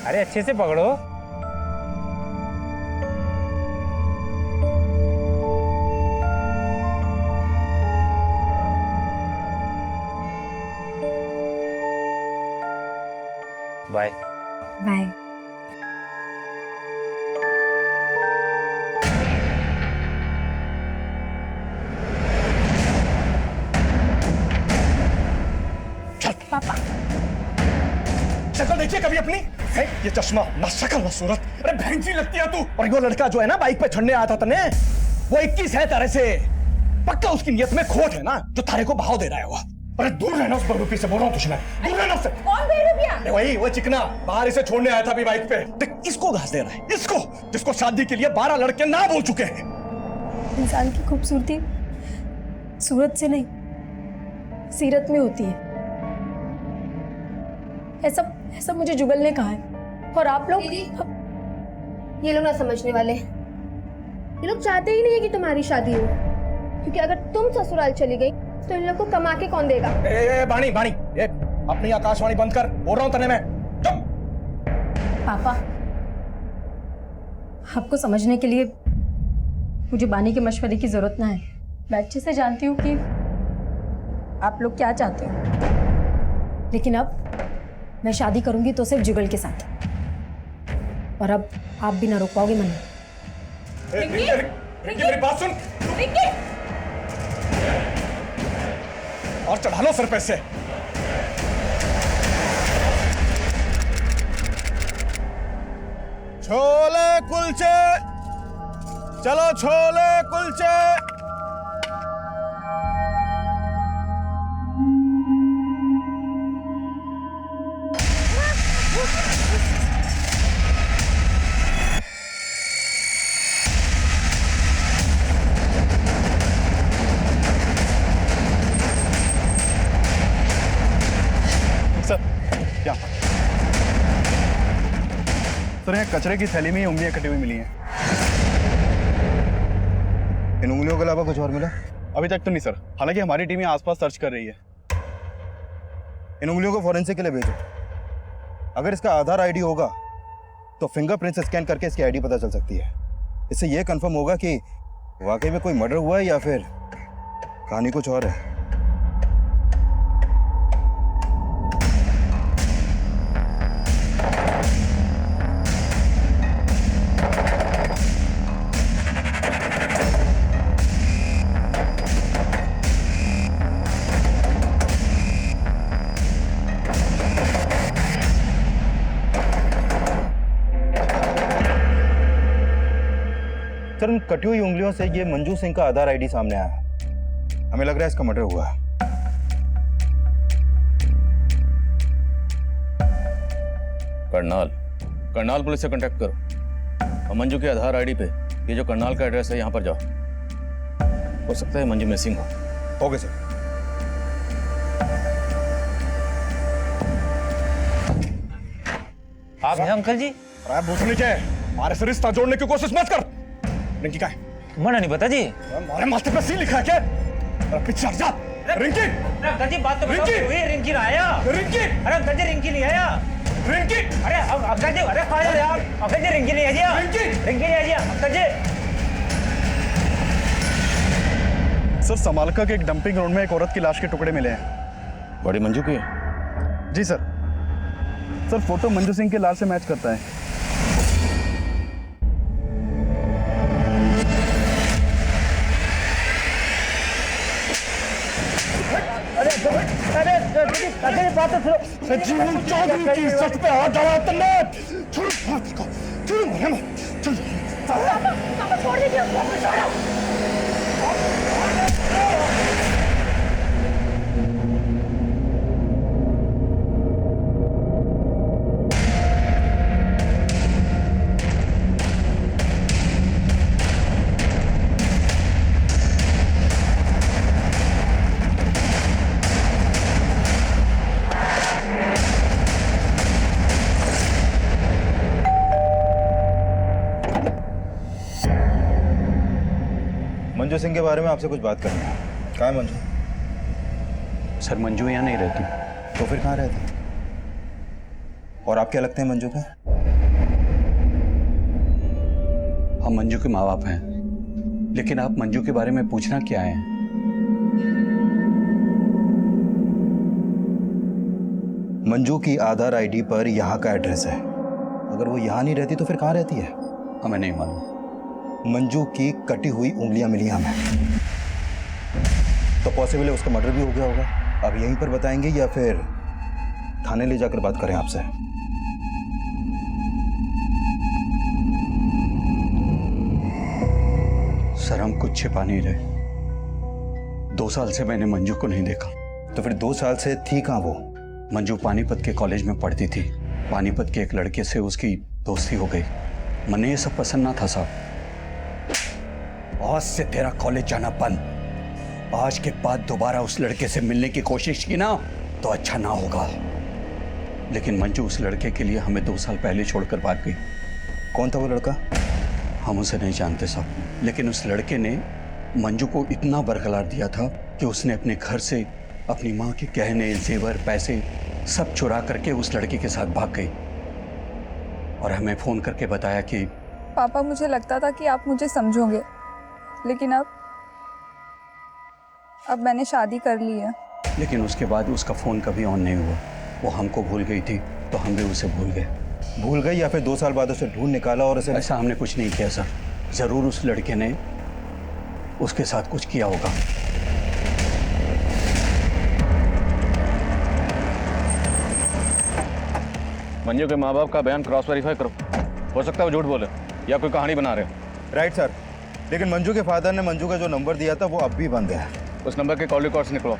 अरे अच्छे से पकड़ो। Bye bye. पापा शक्ल देखिए कभी अपनी है? ये चश्मा ना शक्ल ना सूरत, अरे भैंसी लगती है तू। और वो लड़का जो है ना बाइक पे चढ़ने आया था तने, वो 21 है तारे से। पक्का उसकी नियत में खोट है ना, जो तारे को बहाव दे रहा है वो। अरे दूर रहना उस बहरूपी से, बोल रहा हूँ तुझे मैं, दूर रहना उससे। कौन बेरुपिया? वही वो चिकना बाहर इसे छोड़ने आया था अभी बाइक पे। देख इसको घास दे रहा है, इसको जिसको शादी के लिए 12 लड़के ना बोल चुके हैं। इंसान की खूबसूरती सूरत से नहीं सीरत में होती है। ऐसा ऐसा मुझे जुगल ने कहा है। और आप लोग ये लोग ना समझने वाले, ये लोग चाहते ही नहीं है कि तुम्हारी शादी हो, क्योंकि अगर तुम ससुराल चली गई तो इन लोग को कमा के कौन देगा। ए बाणी बाणी, ए अपनी आकाशवाणी बंद कर, बोल रहा हूं तने मैं। चुप। पापा आपको समझने के लिए मुझे बानी के मशवरे की जरूरत ना है। मैं अच्छे से जानती हूँ कि आप लोग क्या चाहते हो, लेकिन अब मैं शादी करूंगी तो सिर्फ जुगल के साथ, और अब आप भी ना रोक पाओगे मन में। रिंकी मेरी बात सुन। और चढ़ा लो सर पे से। छोले कुलचे, चलो छोले कुलचे। क्या सर, यहाँ कचरे की थैली में ही उंगलियां कटी हुई मिली हैं। इन उंगलियों के अलावा कुछ और मिला? अभी तक तो नहीं सर, हालांकि हमारी टीम यहाँ आसपास सर्च कर रही है। इन उंगलियों को फॉरेंसिक के लिए भेजो। अगर इसका आधार आईडी होगा तो फिंगरप्रिंट से स्कैन करके इसकी आईडी पता चल सकती है। इससे यह कंफर्म होगा कि वाकई में कोई मर्डर हुआ है या फिर कहानी कुछ और है। सर, इन कटी हुई उंगलियों से ये मंजू सिंह का आधार आईडी सामने आया। हमें लग रहा है इसका मर्डर हुआ है। करनाल पुलिस से कांटेक्ट करो और मंजू के आधार आईडी पे ये जो करनाल का एड्रेस है यहाँ पर जाओ। हो सकता है मंजू मिसिंग हो। Okay sir. आप हैं अंकल जी? अरे भूसनी के हमारे से रिश्ता जोड़ने की कोशिश मत कर। रिंकी का है? मना नहीं पता जी। हमारे माथे पे सी लिखा है क्या? अरे पीछे हट जा। रिंकी! अरे अंकल जी बात तो बताओ, रिंकी! हुई रिंकी ना आया। रिंकी! अरे अंकल जी रिंकी नहीं आया। रिंकी! अरे अंकल जी, अरे कहाँ जा रहे आप? अंकल जी रिंकी नहीं आई जी। रिंकी! रिंकी नहीं आई जी अंकल जी। सर, समालका के एक डंपिंग ग्राउंड में एक औरत की लाश के टुकड़े मिले हैं। बड़ी मंजू की? जी sir. Sir, photo Manju Singh के लाश से मैच करता है। जीवन चौधरी की इज्जत पे हाथ डाला तुमने। छोड़ो हाथ को, छोड़ो मुझे मत, छोड़ो। पापा छोड़ दीजिए उसको। मंजू सिंह के बारे में आपसे कुछ बात करनी है। कहाँ है मंजू? सर, मंजू यहाँ नहीं रहती। तो फिर कहाँ रहती? और आप क्या लगते हैं मंजू के? हम मंजू के माँ बाप हैं, लेकिन आप मंजू के बारे में पूछना क्या है? मंजू की आधार आईडी पर यहाँ का एड्रेस है। अगर वो यहाँ नहीं रहती तो फिर कहाँ रहती है? हमें नहीं मालूम। मंजू की कटी हुई उंगलियां मिली हमें, तो पॉसिबल है उसका मर्डर भी हो गया होगा। अब यहीं पर बताएंगे या फिर थाने ले जाकर बात करें आपसे? सर, हम कुछ छिपा नहीं रहे। 2 साल से मैंने मंजू को नहीं देखा। तो फिर 2 साल से थी कहाँ वो? मंजू पानीपत के कॉलेज में पढ़ती थी। पानीपत के एक लड़के से उसकी दोस्ती हो गई। मने ये सब पसंद ना था साहब। आज से तेरा कॉलेज जाना बंद। आज के बाद दोबारा उस लड़के से मिलने की कोशिश की ना तो अच्छा ना होगा। लेकिन मंजू उस लड़के के लिए हमें 2 साल पहले छोड़कर भाग गई। कौन था वो लड़का? हम उसे नहीं जानते साहब, लेकिन उस लड़के ने मंजू को इतना बरकरार दिया था कि उसने अपने घर से अपनी माँ के गहने, जेवर, पैसे सब चुरा करके उस लड़की के साथ भाग गई और हमें फोन करके बताया कि पापा, मुझे लगता था कि आप मुझे समझोगे, लेकिन अब मैंने शादी कर ली है। लेकिन उसके बाद उसका फोन कभी ऑन नहीं हुआ। वो हमको भूल गई थी तो हम भी उसे भूल गए। भूल गई या फिर 2 साल बाद उसे ढूंढ निकाला और उसे? ऐसा हमने कुछ नहीं किया सर। जरूर उस लड़के ने उसके साथ कुछ किया होगा। मंजू के माँ बाप का बयान क्रॉस वेरीफाई करो। हो सकता है वो झूठ बोले या कोई कहानी बना रहे हो। राइट सर, लेकिन मंजू के फादर ने मंजू का जो नंबर दिया था वो अब भी बंद है। उस नंबर के कॉल रिकॉर्ड्स निकलो।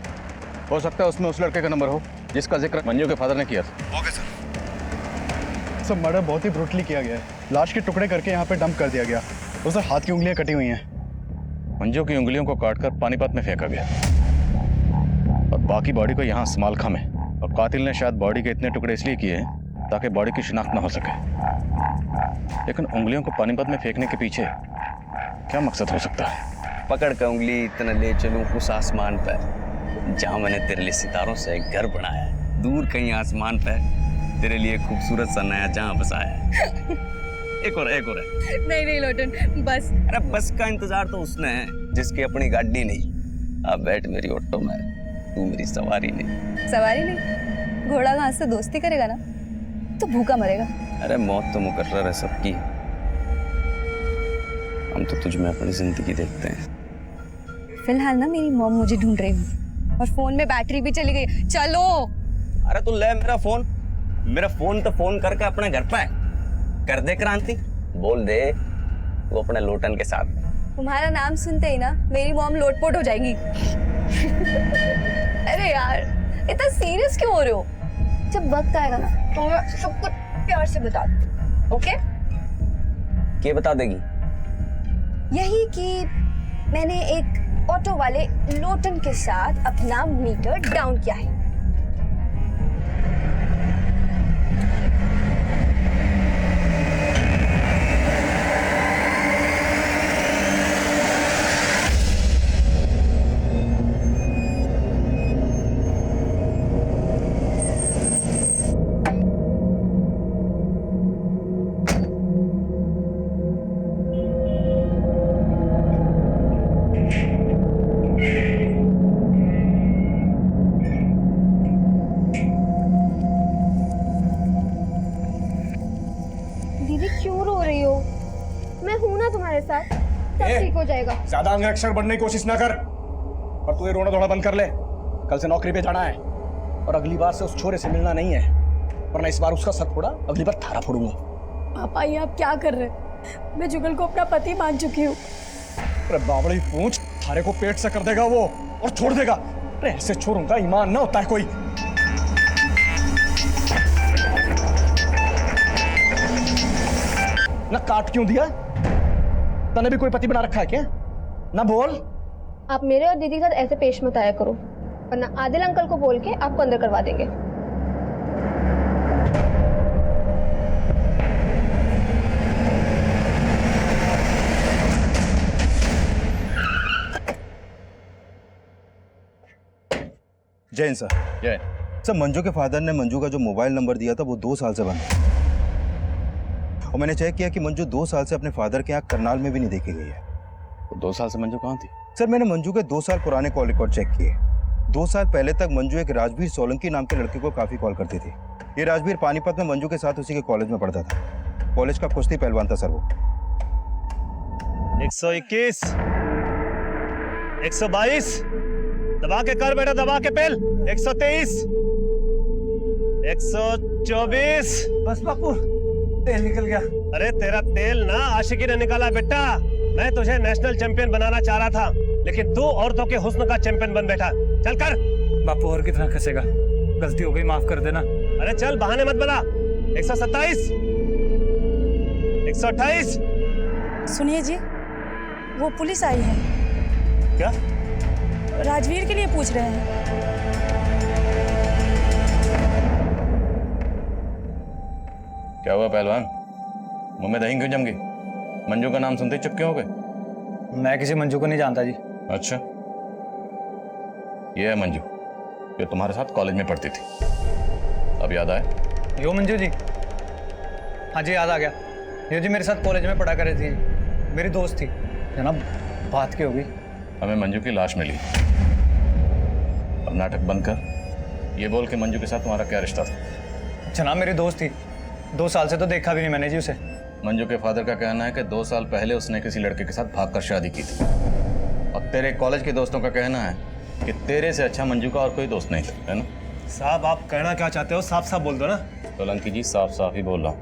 हो सकता है उसमें उस लड़के का नंबर हो जिसका जिक्र मंजू के फादर ने किया था। Okay sir. सब मर्डर बहुत ही ब्रूटली किया गया है। लाश के टुकड़े करके यहाँ पे डंप कर दिया गया। उस हाथ की उंगलियां कटी हुई हैं। मंजू की उंगलियों को काटकर पानीपत में फेंका गया और बाकी बॉडी को यहाँ समालखा में। और कातिल ने शायद बॉडी के इतने टुकड़े इसलिए किए हैं ताकि बॉडी की शिनाख्त ना हो सके। लेकिन उंगलियों को पानीपत में फेंकने के पीछे क्या मकसद हो सकता है? पकड़ कर उंगली इतना ले चलूं उस आसमान पर जहां मैंने तेरे लिए सितारों से एक घर बनाया है। दूर कहीं आसमान पर तेरे लिए खूबसूरत सा नया जहां बसाया है। एक और है। नहीं लोटन, बस। अरे बस का इंतजार तो उसने है जिसकी अपनी गाड़ी नहीं। अब बैठ मेरी ऑटो में, तू मेरी सवारी नहीं। सवारी नहीं? घोड़ा घास से दोस्ती करेगा ना तो भूखा मरेगा। अरे मौत तो मुकर्रर है सबकी। हम तो तुझ में अपनी जिंदगी देखते हैं। फिलहाल ना मेरी मॉम मुझे ढूंढ रही है और फोन में बैटरी भी चली गई। चलो। अरे तू ले मेरा फोन तो फोन करके अपने घर पे कर दे क्रांति। बोल दे वो अपने लोटन के साथ। तुम्हारा नाम सुनते ही ना मेरी मॉम लोटपोट हो जाएगी। अरे यार, इतना सीरियस क्यों हो रहे हो? जब वक्त आएगा ना तो मैं सब कुछ प्यार से बता दूँ। ओके? क्या बता देगी? यही कि मैंने एक ऑटो वाले लोटन के साथ अपना मीटर डाउन किया है। सब ठीक हो जाएगा। ज्यादा अंगरक्षक बनने की कोशिश ना कर और तू ये रोना धोना बंद कर ले। कल से नौकरी पे जाना है और अगली बार से उस छोरे से मिलना नहीं है, वरना इस बार उसका सर फोड़ा, अगली बार थारा फोड़ूंगा। पापा ये आप क्या कर रहे हैं? मैं जुगल को अपना पति मान चुकी हूँ। अरे बावड़ी पूंछ, थारे को पेट से कर देगा वो और छोड़ देगा। अरे ऐसे छोरों का ईमान ना होता है कोई। ना काट क्यों दिया? तने भी कोई पति बना रखा है क्या? ना बोल। आप मेरे और दीदी के साथ ऐसे पेश मत आया करो, वरना आदिल अंकल को बोल के आपको अंदर करवा देंगे। जय हिंद सर। जय। सर मंजू के फादर ने मंजू का जो मोबाइल नंबर दिया था वो 2 साल से बंद है। और मैंने चेक किया कि मंजू 2 साल से अपने फादर के यहाँ करनाल में भी नहीं देखी गई है। तो 2 साल से मंजू कहाँ थी? सर मैंने मंजू के 2 साल पुराने कॉल रिकॉर्ड चेक किए। 2 साल पहले तक मंजू एक राजवीर सोलंकी नाम के लड़के को काफी कॉल करती थी। ये राजवीर पानीपत में मंजू के साथ उसी के कॉलेज में पढ़ता था। कॉलेज का कुश्ती पहलवान था सर वो। 121, 122, दबा के कर बेटा, दबा के पेल। 123, 124। बस बापू, तेल निकल गया। अरे तेरा तेल ना आशिकी ने निकाला बेटा। मैं तुझे नेशनल चैंपियन बनाना चाह रहा था, लेकिन तू औरतों के हुस्न का चैंपियन बन बैठा। चल कर। बापू और कितना खसेगा, गलती हो गई, माफ कर देना। अरे चल, बहाने मत बना। 127, 128। सुनिए जी, वो पुलिस आई है। क्या? राजवीर के लिए पूछ रहे हैं। क्या हुआ पहलवान? मुंह में दही क्यों जम गई? मंजू का नाम सुनते ही चुप क्यों हो गए? मैं किसी मंजू को नहीं जानता जी। अच्छा, ये है मंजू जो तुम्हारे साथ कॉलेज में पढ़ती थी। अब याद आया? यो मंजू जी, हाँ जी याद आ गया। ये जी मेरे साथ कॉलेज में पढ़ा कर रही थी, मेरी दोस्त थी जनाब। बात क्या होगी? हमें मंजू की लाश मिली। अब नाटक बंद कर, ये बोल के मंजू के साथ तुम्हारा क्या रिश्ता था? जनाब मेरी दोस्त थी, 2 साल से तो देखा भी नहीं मैंने जी उसे। मंजू के फादर का कहना है कि 2 साल पहले उसने किसी लड़के के साथ भागकर शादी की थी। और तेरे कॉलेज के दोस्तों का कहना है कि तेरे से अच्छा मंजू का और कोई दोस्त नहीं था, है ना? साहब आप कहना क्या चाहते हो? साफ साफ बोल दो ना। सोलंकी जी, साफ साफ ही बोल रहा हूँ।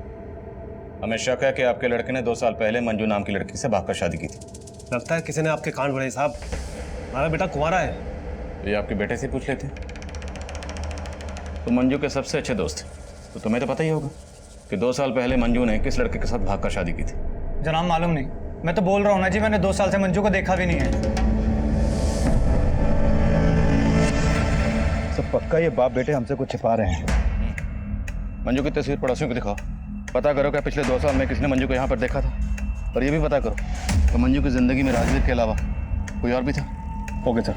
हमें शक है कि आपके लड़के ने 2 साल पहले मंजू नाम की लड़की से भागकर शादी की थी। लगता है किसी ने आपके कान भरे साहब। हमारा बेटा कुंवारा है। तो ये आपके बेटे से पूछ लेते। तो मंजू के सबसे अच्छे दोस्त थे, तो तुम्हें तो पता ही होगा कि 2 साल पहले मंजू ने किस लड़के के साथ भागकर शादी की थी। जनाब मालूम नहीं, मैं तो बोल रहा हूँ ना जी, मैंने 2 साल से मंजू को देखा भी नहीं है। सब पक्का ये बाप बेटे हमसे कुछ छिपा रहे हैं। मंजू की तस्वीर पड़ोसियों को दिखाओ। पता करो कि पिछले 2 साल में किसने मंजू को यहाँ पर देखा था। और ये भी पता करो कि मंजू की जिंदगी में राजवीर के अलावा कोई और भी था। Okay sir.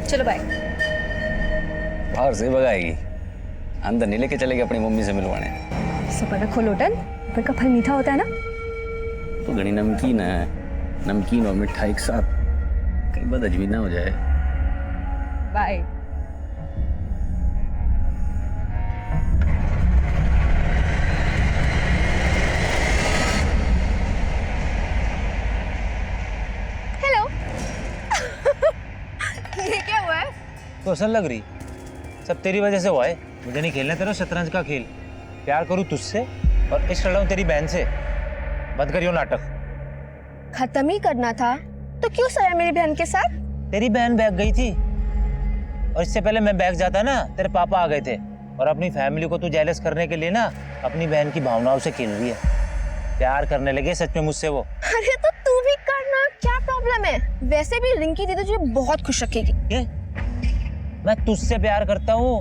चलो बाय। बाहर से भगाएगी, अंदर नहीं लेके चलेगी अपनी मम्मी से मिलवाने। सबर रखो लोटन, ऊपर का फल मीठा होता है ना। तो घनी नमकीन है, नमकीन और मिठाई एक साथ, कहीं बात अजमी ना हो जाए। बाय। हेलो। ये क्या हुआ है? क्वेश्चन लग रही, सब तेरी वजह से हुआ है। मुझे नहीं खेलना तेरा शतरंज का खेल। प्यार करूं तुझसे और इश्क लड़ाऊं तेरी बहन से। बंद करियो नाटक। खत्म ही करना था तो क्यों सोया मेरी बहन के साथ? तेरी बहन भाग गई थी और इससे पहले मैं भाग जाता ना, तेरे पापा आ गए थे। और अपनी फैमिली को तू जेलस करने के लिए ना अपनी बहन की भावनाओं से खेल रही है। प्यार करने लगे सच में मुझसे वो। अरे तो तू भी करना, क्या प्रॉब्लम है? वैसे भी रिंकी दीदी तुझे बहुत खुश रखेगी। क्या? मैं तुझसे प्यार करता हूँ।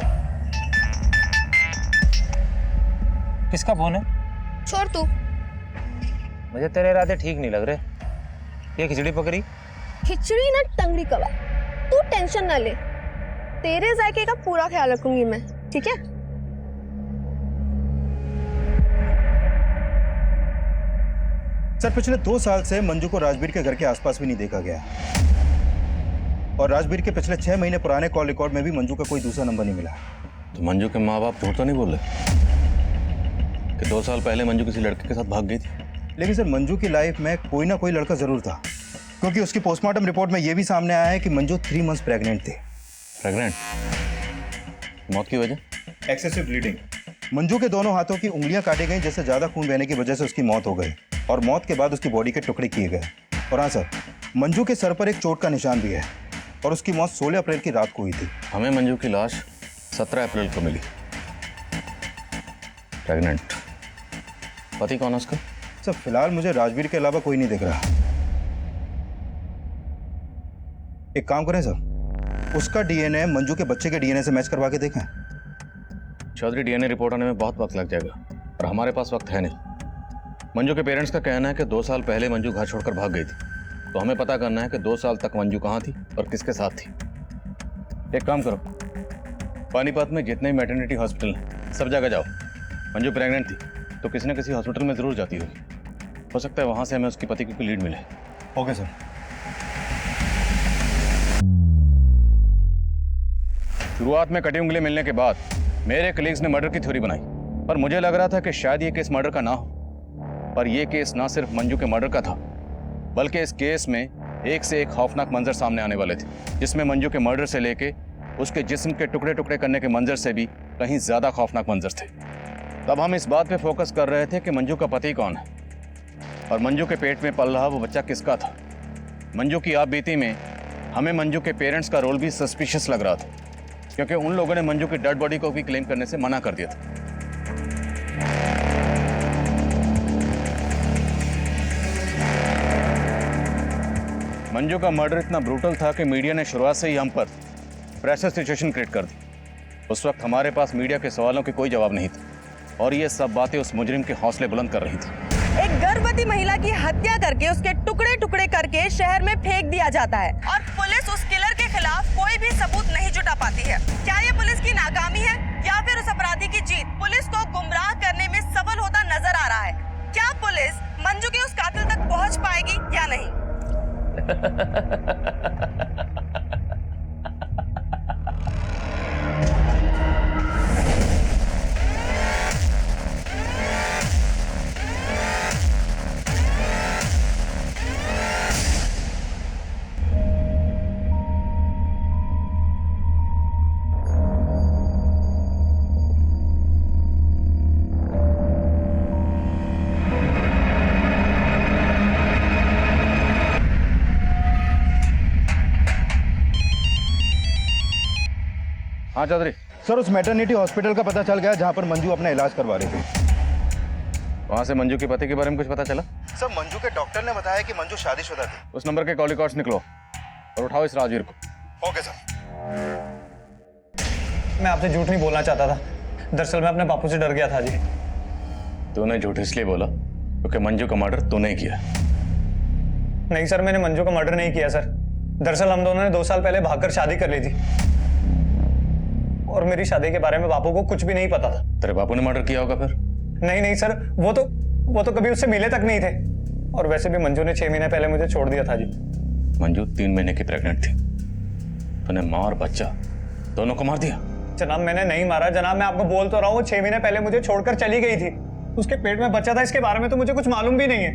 किसका फोन है? छोड़ तू। मुझे तेरे इरादे ठीक नहीं लग रहे। ये खिचड़ी पकड़ी? खिचड़ी ना टंगड़ी कबाब। तू टेंशन ना ले, तेरे जायके का पूरा ख्याल रखूंगी मैं, ठीक है? सर पिछले 2 साल से मंजू को राजवीर के घर के आसपास भी नहीं देखा गया। और राजवीर के पिछले 6 महीने पुराने कॉल रिकॉर्ड में भी मंजू का कोई दूसरा नंबर नहीं मिला। तो मंजू के माँ बाप झूठ तो नहीं बोल रहे कि 2 साल पहले मंजू किसी लड़के के साथ भाग गई थी? लेकिन सर मंजू की लाइफ में कोई ना कोई लड़का जरूर था, क्योंकि उसकी पोस्टमार्टम रिपोर्ट में यह भी सामने आया है कि मंजू 3 मंथ्स प्रेग्नेंट थी। प्रेग्नेंट? मौत की वजह? Excessive bleeding. मंजू के दोनों हाथों की उंगलियां काटी गई, जिससे ज्यादा खून बहने की वजह से उसकी मौत हो गई। और मौत के बाद उसकी बॉडी के टुकड़े किए गए। और हाँ सर, मंजू के सर पर एक चोट का निशान भी है और उसकी मौत 16 अप्रैल की रात को हुई थी। हमें मंजू की लाश 17 अप्रैल को मिली। प्रेग्नेंट। पति कौन है उसका? सर फिलहाल मुझे राजवीर के अलावा कोई नहीं दिख रहा। एक काम करें सर, उसका डीएनए मंजू के बच्चे के डीएनए से मैच करवा के देखें। चौधरी, डीएनए रिपोर्ट आने में बहुत वक्त लग जाएगा और हमारे पास वक्त है नहीं। मंजू के पेरेंट्स का कहना है कि 2 साल पहले मंजू घर छोड़कर भाग गई थी, तो हमें पता करना है कि 2 साल तक मंजू कहाँ थी और किसके साथ थी। एक काम करो, पानीपत में जितने भी मैटरनिटी हॉस्पिटल हैं सब जगह जाओ। मंजू प्रेग्नेंट थी तो किसी न किसी हॉस्पिटल में जरूर जाती होगी। हो सकता है वहां से हमें उसकी पति की कोई लीड मिले। Okay sir. शुरुआत में कटी उंगली मिलने के बाद मेरे कलीग्स ने मर्डर की थ्योरी बनाई, पर मुझे लग रहा था कि शायद ये केस मर्डर का ना हो। पर यह केस ना सिर्फ मंजू के मर्डर का था, बल्कि इस केस में एक से एक खौफनाक मंजर सामने आने वाले थे, जिसमें मंजू के मर्डर से लेके उसके जिस्म के टुकड़े टुकड़े करने के मंजर से भी कहीं ज्यादा खौफनाक मंजर थे। तब हम इस बात पे फोकस कर रहे थे कि मंजू का पति कौन है और मंजू के पेट में पल रहा वो बच्चा किसका था। मंजू की आप बीती में हमें मंजू के पेरेंट्स का रोल भी सस्पिशियस लग रहा था, क्योंकि उन लोगों ने मंजू की डेड बॉडी को भी क्लेम करने से मना कर दिया था। मंजू का मर्डर इतना ब्रूटल था कि मीडिया ने शुरुआत से ही हम पर प्रेशर सिचुएशन क्रिएट कर दी। उस वक्त हमारे पास मीडिया के सवालों के कोई जवाब नहीं था और ये सब बातें उस मुजरिम के हौसले बुलंद कर रही थी। एक गर्भवती महिला की हत्या करके उसके टुकड़े टुकड़े करके शहर में फेंक दिया जाता है और पुलिस उस किलर के खिलाफ कोई भी सबूत नहीं जुटा पाती है। क्या ये पुलिस की नाकामी है या फिर उस अपराधी की जीत पुलिस को गुमराह करने में सफल होता नजर आ रहा है? क्या पुलिस मंजू के उस कातिल तक पहुंच पाएगी या नहीं? हाँ चौधरी। सर, उस मैटरनिटी हॉस्पिटल का पता चल गया जहां पर मंजू अपना इलाज करवा रही थी। वहां से मंजू के पति के बारे में कुछ पता चला? सर, मंजू के डॉक्टर ने बताया कि मंजू शादीशुदा थी। उस नंबर के कॉल रिकॉर्ड्स निकलो और उठाओ इस राजवीर को। Okay sir. मैं आपसे झूठ नहीं बोलना चाहता था, दरअसल मैं अपने बापू से डर गया था जी। तूने झूठ इसलिए बोला क्योंकि मंजू का मर्डर तूने ही किया। नहीं सर, मैंने मंजू का मर्डर नहीं किया सर। दरअसल हम दोनों ने 2 साल पहले भागकर शादी कर ली थी और मेरी शादी के बारे में बापू को कुछ भी नहीं पता था। तेरे बापू ने मर्डर किया होगा फिर? नहीं सर, वो तो कभी उससे मिले तक नहीं थे और वैसे भी मंजू ने 6 महीने पहले मुझे छोड़ दिया था जी। मंजू 3 महीने की प्रेग्नेंट थी, तूने माँ और बच्चा दोनों को मार दिया? जनाब मैंने नहीं मारा जनाब, मैं आपको बोल तो रहा हूँ, 6 महीने पहले मुझे छोड़कर चली गई थी। उसके पेट में बच्चा था, इसके बारे में तो मुझे कुछ मालूम भी नहीं है।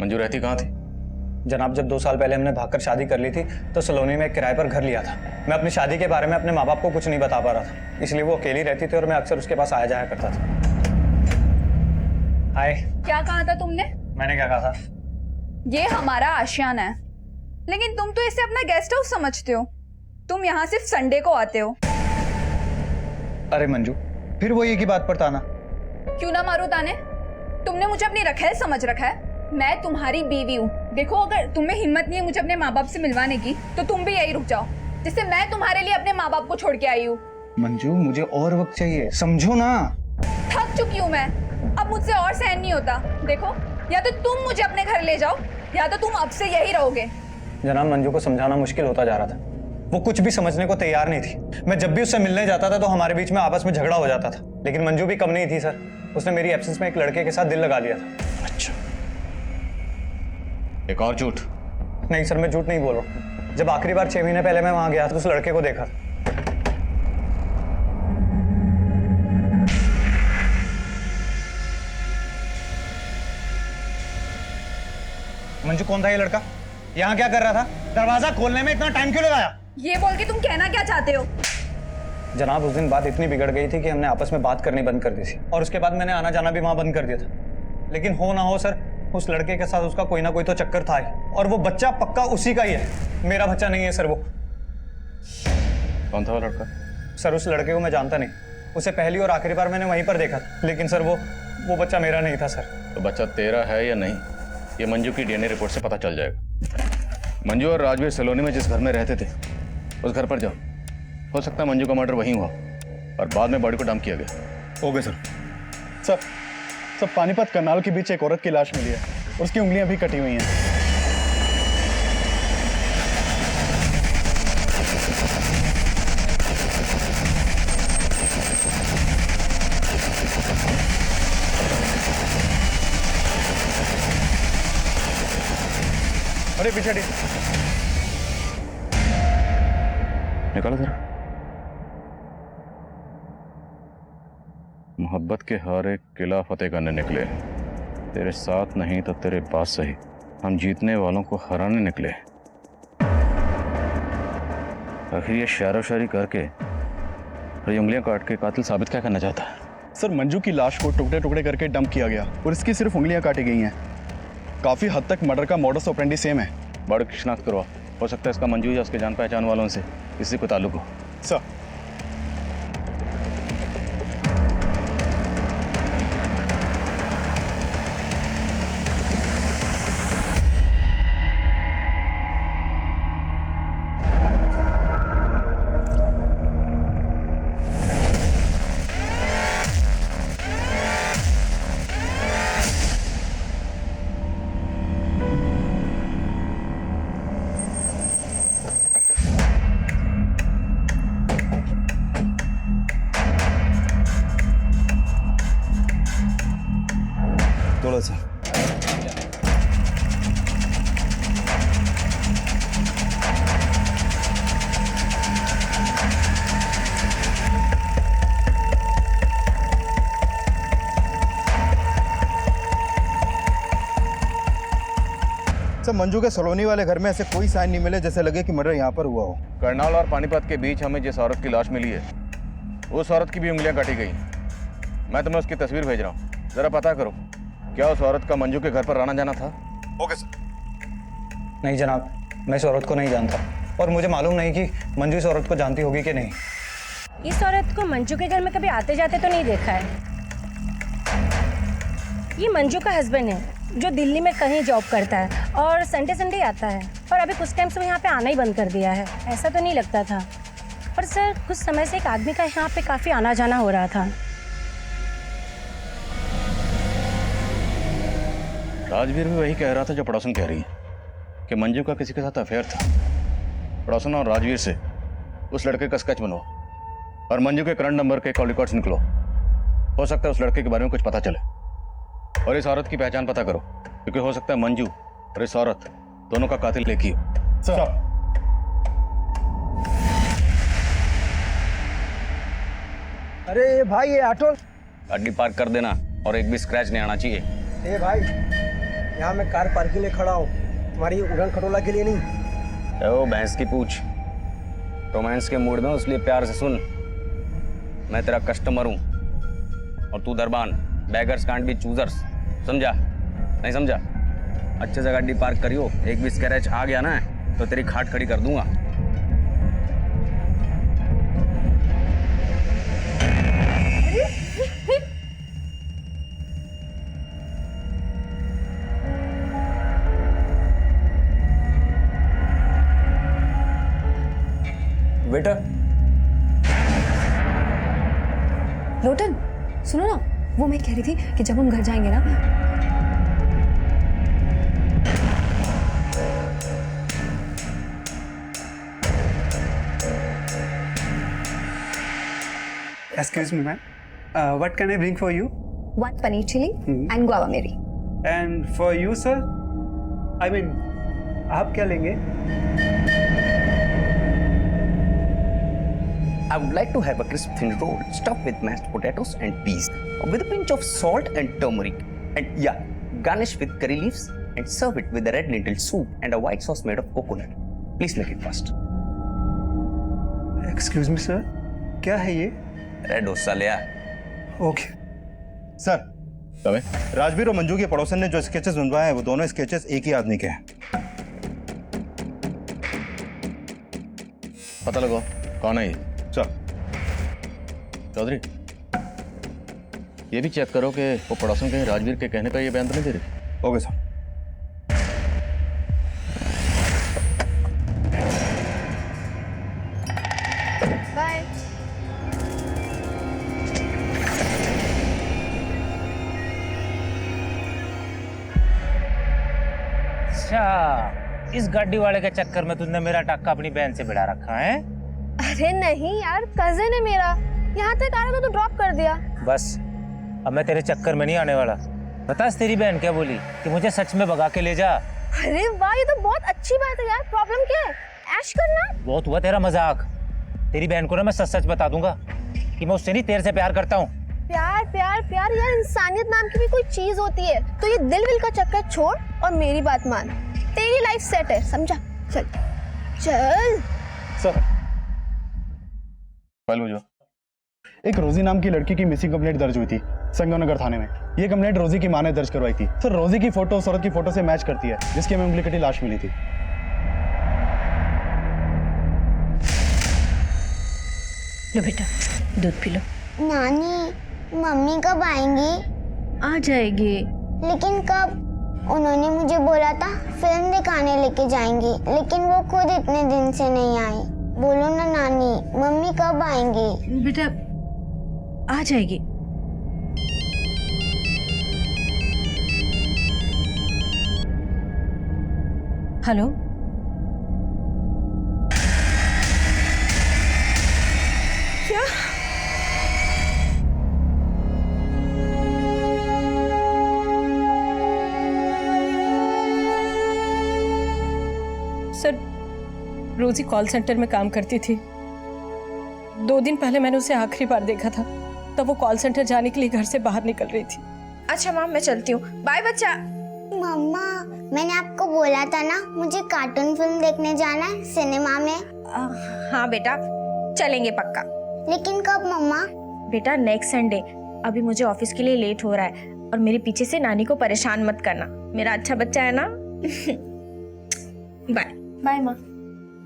मंजू रहती कहाँ थी? जनाब जब 2 साल पहले हमने भागकर शादी कर ली थी तो सलोनी में एक किराए पर घर लिया था। मैं अपनी शादी के बारे में अपने माँ बाप को कुछ नहीं बता पा रहा था, इसलिए वो अकेली रहती थी और मैं अक्सर उसके पास आया जाया करता था। हाय। क्या कहा था तुमने? मैंने क्या कहा था? ये हमारा आशियाना है, लेकिन तुम तो इसे अपना गेस्ट हाउस समझते हो। तुम यहाँ सिर्फ संडे को आते हो। अरे मंजू, फिर वो ये की बात पर ताना। क्यों ना मारू ताने? तुमने मुझे अपनी रखेल समझ रखा है। मैं तुम्हारी बीवी हूँ। देखो, अगर तुम्हें हिम्मत नहीं है मुझे अपने माँ बाप से मिलवाने की तो तुम भी यही रुक जाओ, जिससे मैं तुम्हारे लिए अपने माँ बाप को छोड़ के आई हूँ। मंजू, मुझे और वक्त चाहिए, समझो ना। थक चुकी हूँ मैं, अब मुझसे और सहन नहीं होता। देखो, या तो तुम मुझे अपने घर ले जाओ या तो तुम अब से यही रहोगे। जनाब मंजू को समझाना मुश्किल होता जा रहा था, वो कुछ भी समझने को तैयार नहीं थी। मैं जब भी उससे मिलने जाता था तो हमारे बीच में आपस में झगड़ा हो जाता था, लेकिन मंजू भी कम नहीं थी सर। उसने मेरी एब्सेंस में एक लड़के के साथ दिल लगा लिया था। अच्छा, एक और झूठ? नहीं सर, मैं झूठ नहीं बोल रहा। जब आखिरी बार 6 महीने पहले मैं वहां गया था तो उस लड़के को देखा। मंजू, कौन था ये लड़का? यहाँ क्या कर रहा था? दरवाजा खोलने में इतना टाइम क्यों लगाया? ये बोल के तुम कहना क्या चाहते हो? जनाब, उस दिन बात इतनी बिगड़ गई थी कि हमने आपस में बात करनी बंद कर दी थी और उसके बाद मैंने आना जाना भी वहां बंद कर दिया था। लेकिन हो ना हो सर, उस लड़के के साथ उसका कोई ना कोई तो चक्कर था और वो बच्चा पक्का उसी का ही है। मेरा बच्चा नहीं है सर। वो कौन था वो लड़का? सर, उस लड़के को मैं जानता नहीं। उसे पहली और आखिरी बार मैंने वहीं पर देखा था, लेकिन सर वो बच्चा मेरा नहीं था सर। तो बच्चा तेरा है या नहीं, ये मंजू की डीएनए रिपोर्ट से पता चल जाएगा। मंजू और राजवीर सलोनी में जिस घर में रहते थे उस घर पर जाओ, हो सकता है मंजू का मर्डर वहीं हुआ और बाद में बॉडी को डंप किया गया। Okay sir. सर पानीपत कनाल के बीच एक औरत की लाश मिली है, उसकी उंगलियां भी कटी हुई हैं। अरे पीछे निकालो जरा। मोहब्बत के हारे किला फतेह करने निकले, तेरे साथ नहीं तो तेरे पास सही, हम जीतने वालों को हराने निकले। आखिर ये शायरो शायरी करके और ये उंगलियां काट के कातिल साबित क्या करना चाहता है? सर मंजू की लाश को टुकड़े टुकड़े करके डंप किया गया और इसकी सिर्फ उंगलियां काटी गई हैं। काफी हद तक मर्डर का मॉडस ऑपरेंडी सेम है। बॉडी की शिनाख्त करवा, हो सकता है इसका मंजू या उसके जान पहचान वालों से किसी को ताल्लुक हो। सर थोड़ा सा सर मंजू के सलोनी वाले घर में ऐसे कोई साइन नहीं मिले जैसे लगे कि मर्डर यहाँ पर हुआ हो। करनाल और पानीपत के बीच हमें जिस औरत की लाश मिली है उस औरत की भी उंगलियां काटी गई। मैं तुम्हें उसकी तस्वीर भेज रहा हूँ, जरा पता करो क्या उस औरत का मंजू के घर पर आना जाना था? Okay sir. नहीं जनाब, मैं इस औरत को नहीं जानता और मुझे मालूम नहीं कि मंजू इस औरत को जानती होगी कि नहीं। इस औरत को मंजू के घर में कभी आते जाते तो नहीं देखा है। ये मंजू का हस्बैंड है जो दिल्ली में कहीं जॉब करता है और संडे संडे आता है, और अभी कुछ टाइम से वो यहाँ पे आना ही बंद कर दिया है। ऐसा तो नहीं लगता था, पर सर कुछ समय से एक आदमी का यहाँ पे काफ़ी आना जाना हो रहा था। राजवीर भी वही कह रहा था जो पड़ोसन कह रही है कि मंजू का किसी के साथ अफेयर था। पड़ोसन और राजवीर से उस लड़के का स्केच बनवाओ और मंजू के करंट नंबर के कॉल रिकॉर्ड्स निकलो। हो सकता है उस लड़के के बारे में कुछ पता चले, और इस औरत की पहचान पता करो क्योंकि हो सकता है मंजू और इस औरत दोनों का कातिल एक ही हो। सर अरे भाई ये ऑटो गाड़ी पार्क कर देना और एक भी स्क्रैच नहीं आना चाहिए। ए भाई, यहाँ मैं कार पार्किंग में खड़ा हूँ, तुम्हारी उड़न खटोला के लिए नहीं। ओ भैंस की पूछ, रोमांस के मूड में इसलिए प्यार से सुन, मैं तेरा कस्टमर हूँ और तू दरबान। बैगर्स कांट बी चूजर्स, समझा? नहीं समझा? अच्छे से गाड़ी पार्क करियो, एक भी स्क्रैच आ गया ना तो तेरी खाट खड़ी कर दूंगा। बेटा लोटन सुनो ना, वो मैं कह रही थी कि जब हम घर जाएंगे ना, Excuse me, ma'am. What can I bring for you? 1 paneer chili and guava meri. And for you, sir? I mean, आप क्या लेंगे? I would like to have a crisp thin roll stuffed with mashed potatoes and peas with a pinch of salt and turmeric, and yeah, garnish with curry leaves and serve it with a red lentil soup and a white sauce made of coconut. Please make it fast. Excuse me, sir. क्या है ये? Red dosa ले आ। Okay sir, Rajveer और मंजू के पड़ोसन ने जो sketches बनवाए हैं वो दोनों स्केचेस एक ही आदमी के हैं। पता लगाओ कौन है ये। सर चौधरी, ये भी चेक करो कि वो पड़ोसन कहीं राजवीर के कहने का ये बयान तो नहीं दे रही। Okay sir. अच्छा, इस गाड़ी वाले के चक्कर में तुमने मेरा टक्का अपनी बहन से भिड़ा रखा है? अरे नहीं यार, कजिन है मेरा, यहाँ तक आ रहा था तो ड्रॉप कर दिया। बस अब मैं तेरे चक्कर में नहीं आने वाला। बता तेरी बहन क्या बोली कि मुझे सच में भगा के ले जा। अरे वाह, ये तो बहुत अच्छी बात है यार। प्रॉब्लम क्या है? ऐश करना। बहुत हुआ तेरा मजाक। तेरी बहन को ना मैं सच सच बता दूंगा कि मैं उससे नहीं तेरे से प्यार करता हूँ। प्यार प्यार प्यार यार, इंसानियत नाम की भी कोई चीज होती है। तो ये दिल विल का चक्कर छोड़ और मेरी बात मान। तेरी लाइफ सेट है, समझा? चल चल। सर पहले जो एक रोजी नाम की लड़की की मिसिंग कंप्लेंट दर्ज हुई थी संगमनगर थाने में। ये कंप्लेंट रोजी की मां ने दर्ज करवाई थी। सर रोजी की फोटो सूरत की फोटो से मैच करती है, जिसकी हमें उंगली कटी लाश मिली थी। लो बेटा, दूध पी लो। नानी, मम्मी कब आएंगी? आ जाएगी। लेकिन कब? उन्होंने मुझे बोला था फिल्म दिखाने लेके जाएंगी, लेकिन वो खुद इतने दिन से नहीं आई। बोलो ना नानी, मम्मी कब आएंगी? बेटा आ जाएगी। हेलो, क्या? सर रोजी कॉल सेंटर में काम करती थी। 2 दिन पहले मैंने उसे आखिरी बार देखा था, तब वो कॉल सेंटर जाने के लिए घर से बाहर निकल रही थी। अच्छा माँ, मैं चलती हूँ। बाय बच्चा। मम्मा, मैंने आपको बोला था ना मुझे कार्टून फिल्म देखने जाना है सिनेमा में। हाँ बेटा, चलेंगे पक्का। लेकिन कब मम्मा? बेटा नेक्स्ट संडे। अभी मुझे ऑफिस के लिए लेट हो रहा है और मेरे पीछे से नानी को परेशान मत करना। मेरा अच्छा बच्चा है ना। बाय बाय माँ।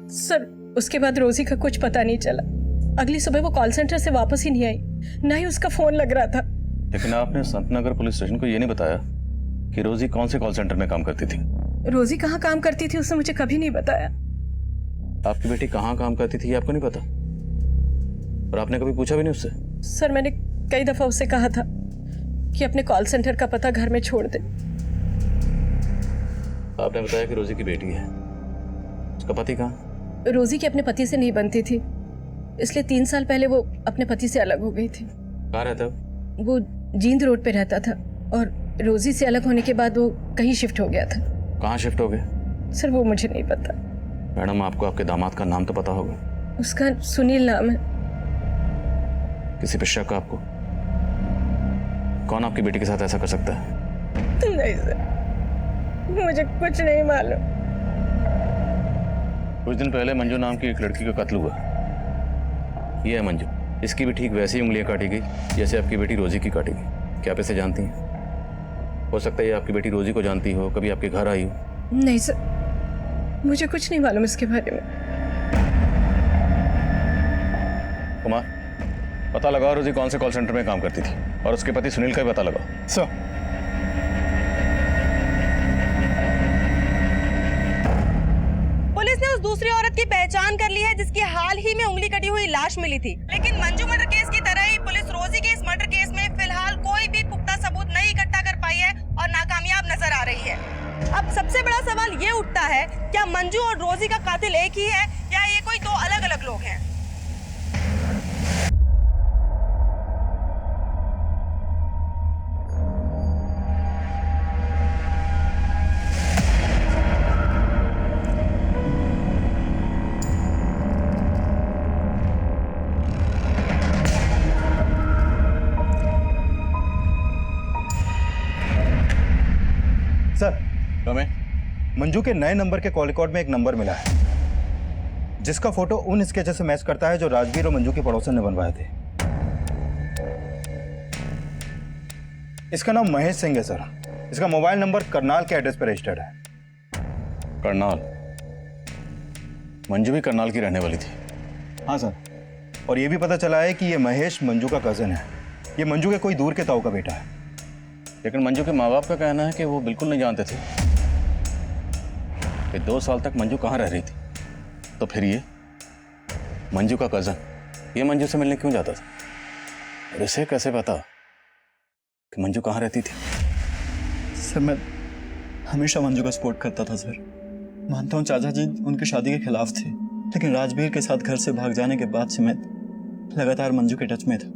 सर उसके बाद रोजी का कुछ पता नहीं चला। अगली सुबह वो कॉल सेंटर से वापस ही नहीं आई, ना ही उसका फोन लग रहा था। लेकिन आपने संतनगर पुलिस स्टेशन को ये नहीं बताया कि रोजी कौन से कॉल सेंटर में काम करती थी? रोजी कहाँ काम करती थी उसने मुझे कभी नहीं बताया। आपकी बेटी कहाँ काम करती थी ये आपको नहीं पता? और आपने कभी पूछा भी नहीं उससे? सर मैंने कई दफा उससे कहा था कि अपने कॉल सेंटर का पता घर में छोड़ दे। आपने बताया कि रोजी की बेटी है, उसका पति कहाँ? रोजी की अपने पति से नहीं बनती थी, इसलिए 3 साल पहले वो अपने पति से अलग हो गई थी। कहाँ रहता है? वो जींद रोड पे रहता था और रोजी से अलग होने के बाद वो कहीं शिफ्ट हो गया था। कहाँ शिफ्ट हो गए? सर वो मुझे नहीं पता। मैडम आपको आपके दामाद का नाम तो पता होगा। उसका सुनील नाम है। किसी पे शक आपको? कौन आपकी बेटी के साथ ऐसा कर सकता है? नहीं सर, मुझे कुछ नहीं मालूम। कुछ दिन पहले मंजू नाम की एक लड़की का कत्ल हुआ। ये है मंजू, इसकी भी ठीक वैसी उंगलियां काटी गई जैसे आपकी बेटी रोजी की काटी गई। क्या आप इसे जानती हैं? हो सकता है ये आपकी बेटी रोजी को जानती हो, कभी आपके घर आई हो। नहीं सर, मुझे कुछ नहीं मालूम इसके बारे में। कुमार, पता लगाओ रोजी कौन से कॉल सेंटर में काम करती थी और उसके पति सुनील का भी पता लगाओ। सर पुलिस ने उस दूसरी औरत की पहचान कर ली है जिसकी हाल ही में उंगली कटी हुई लाश मिली थी। लेकिन मंजू मर्डर केस की तरह ही पुलिस रोजी के इस मर्डर केस में फिलहाल कोई भी पुख्ता सबूत नहीं इकट्ठा कर पाई है और नाकामयाब नजर आ रही है। अब सबसे बड़ा सवाल ये उठता है, क्या मंजू और रोजी का कातिल एक ही है या ये कोई 2 अलग अलग लोग हैं? सर, मंजू के नए नंबर के कॉल रिकॉर्ड में एक नंबर मिला है जिसका फोटो उन स्केचेस से मैच करता है जो राजवीर और मंजू के पड़ोसन ने बनवाए थे। इसका नाम महेश सिंह है सर। इसका मोबाइल नंबर करनाल के एड्रेस पर रजिस्टर्ड है। करनाल? मंजू भी करनाल की रहने वाली थी? हाँ सर, और ये भी पता चला है कि ये महेश मंजू का कजन है। ये मंजू के कोई दूर के ताऊ का बेटा है। लेकिन मंजू के माँ बाप का कहना है कि वो बिल्कुल नहीं जानते थे कि 2 साल तक मंजू कहाँ रह रही थी। तो फिर ये मंजू का कजन ये मंजू से मिलने क्यों जाता था? और इसे कैसे पता कि मंजू कहाँ रहती थी? सर हमेशा मंजू का सपोर्ट करता था सर। मानता हूँ चाचा जी उनकी शादी के खिलाफ थे, लेकिन राजवीर के साथ घर से भाग जाने के बाद से मैं लगातार मंजू के टच में था।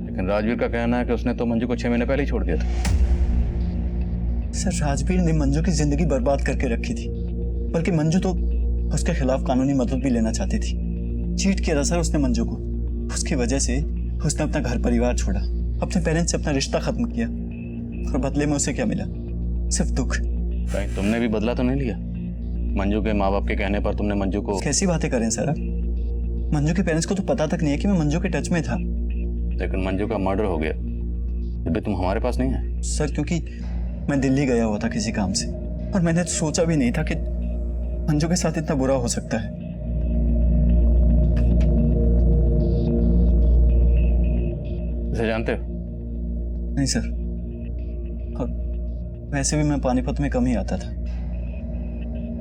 लेकिन राजवीर का कहना है कि उसने तो मंजू को 6 महीने पहले ही छोड़ दिया था। सर राजवीर ने मंजू की जिंदगी बर्बाद करके रखी थी, बल्कि मंजू तो उसके खिलाफ कानूनी मदद भी लेना चाहती थी। चीट किया था सर उसने मंजू को। उसकी वजह से उसने अपना घर परिवार छोड़ा, अपने पेरेंट्स से अपना रिश्ता खत्म किया, और बदले में उसे क्या मिला? सिर्फ दुख। कहीं तुमने भी बदला तो नहीं लिया? मंजू के माँ बाप के कहने पर तुमने मंजू को... कैसी बातें करें सर आप? मंजू के पेरेंट्स को तो पता तक नहीं है कि मैं मंजू के टच में था। लेकिन मंजू का मर्डर हो गया, फिर भी तुम हमारे पास नहीं आए। सर क्योंकि मैं दिल्ली गया हुआ था किसी काम से, और मैंने सोचा भी नहीं था कि मंजू के साथ इतना बुरा हो सकता है। इसे जानते हो? नहीं सर, और वैसे भी मैं पानीपत में कम ही आता था।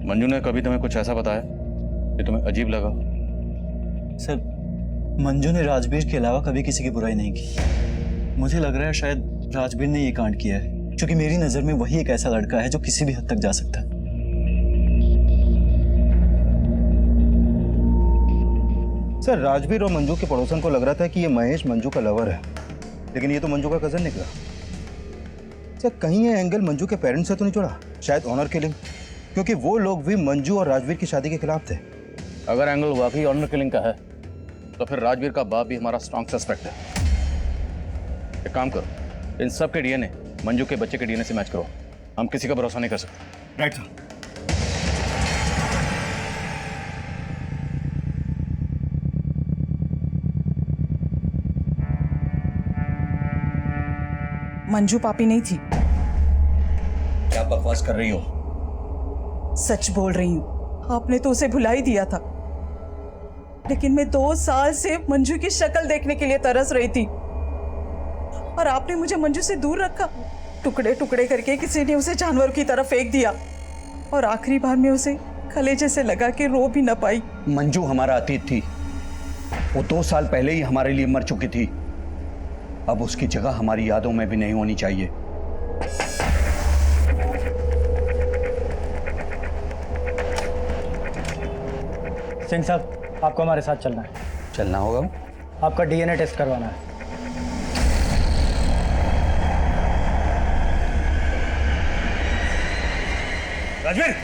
मंजू ने कभी तुम्हें कुछ ऐसा बताया कि तुम्हें अजीब लगा? सर मंजू ने राजवीर के अलावा कभी किसी की बुराई नहीं की। मुझे लग रहा है शायद राजवीर ने ये कांड किया है, क्योंकि मेरी नजर में वही एक ऐसा लड़का है जो किसी भी हद तक जा सकता है। सर राजवीर और मंजू के पड़ोसन को लग रहा था कि ये महेश मंजू का लवर है, लेकिन ये तो मंजू का कजन निकला। सर कहीं ये एंगल मंजू के पेरेंट्स से तो नहीं जुड़ा? शायद ऑनर किलिंग, क्योंकि वो लोग भी मंजू और राजवीर की शादी के खिलाफ थे। अगर एंगल वाकई ऑनर किलिंग का है तो फिर राजवीर का बाप भी हमारा स्ट्रॉन्ग सस्पेक्ट है। एक काम करो, इन सब के डीएनए मंजू के बच्चे के डीएनए से मैच करो। हम किसी का भरोसा नहीं कर सकते। Right sir. मंजू पापी नहीं थी। क्या बकवास कर रही हो? सच बोल रही हूँ, आपने तो उसे भुला ही दिया था, लेकिन मैं 2 साल से मंजू की शक्ल देखने के लिए तरस रही थी, और आपने मुझे मंजू से दूर रखा। टुकड़े टुकड़े करके किसी ने उसे जानवर की तरफ फेंक दिया, और आखिरी बार में उसे कलेजे से लगा के रो भी न पाई। मंजू हमारा अतीत थी, वो 2 साल पहले ही हमारे लिए मर चुकी थी। अब उसकी जगह हमारी यादों में भी नहीं होनी चाहिए। सिंह साहब, आपको हमारे साथ चलना है। चलना होगा? आपका डीएनए टेस्ट करवाना है। राजवीर,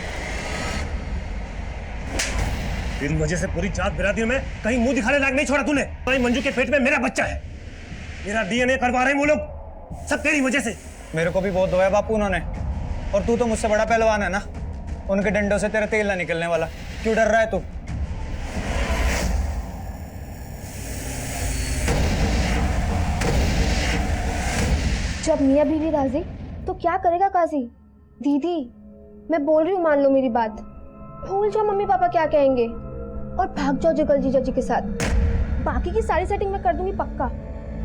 तेरी वजह से पूरी जात बिरादरी में कहीं मुंह दिखाने लायक नहीं छोड़ा तूने। भाई मंजू के पेट में मेरा बच्चा है, मेरा डीएनए करवा रहे हैं वो लोग, सब तेरी वजह से। मेरे को भी बहुत धोया बापू उन्होंने, और तू तो मुझसे बड़ा पहलवान है ना, उनके डंडों से तेरा तेल ना निकलने वाला। क्यों डर रहा है तू? जब मियाँ बीवी राजी तो क्या करेगा काजी? दीदी मैं बोल रही हूँ, मान लो मेरी बात, भूल जाओ मम्मी पापा क्या कहेंगे और भाग जाओ जगल जीजा जी के साथ। बाकी की सारी सेटिंग मैं कर दूंगी पक्का,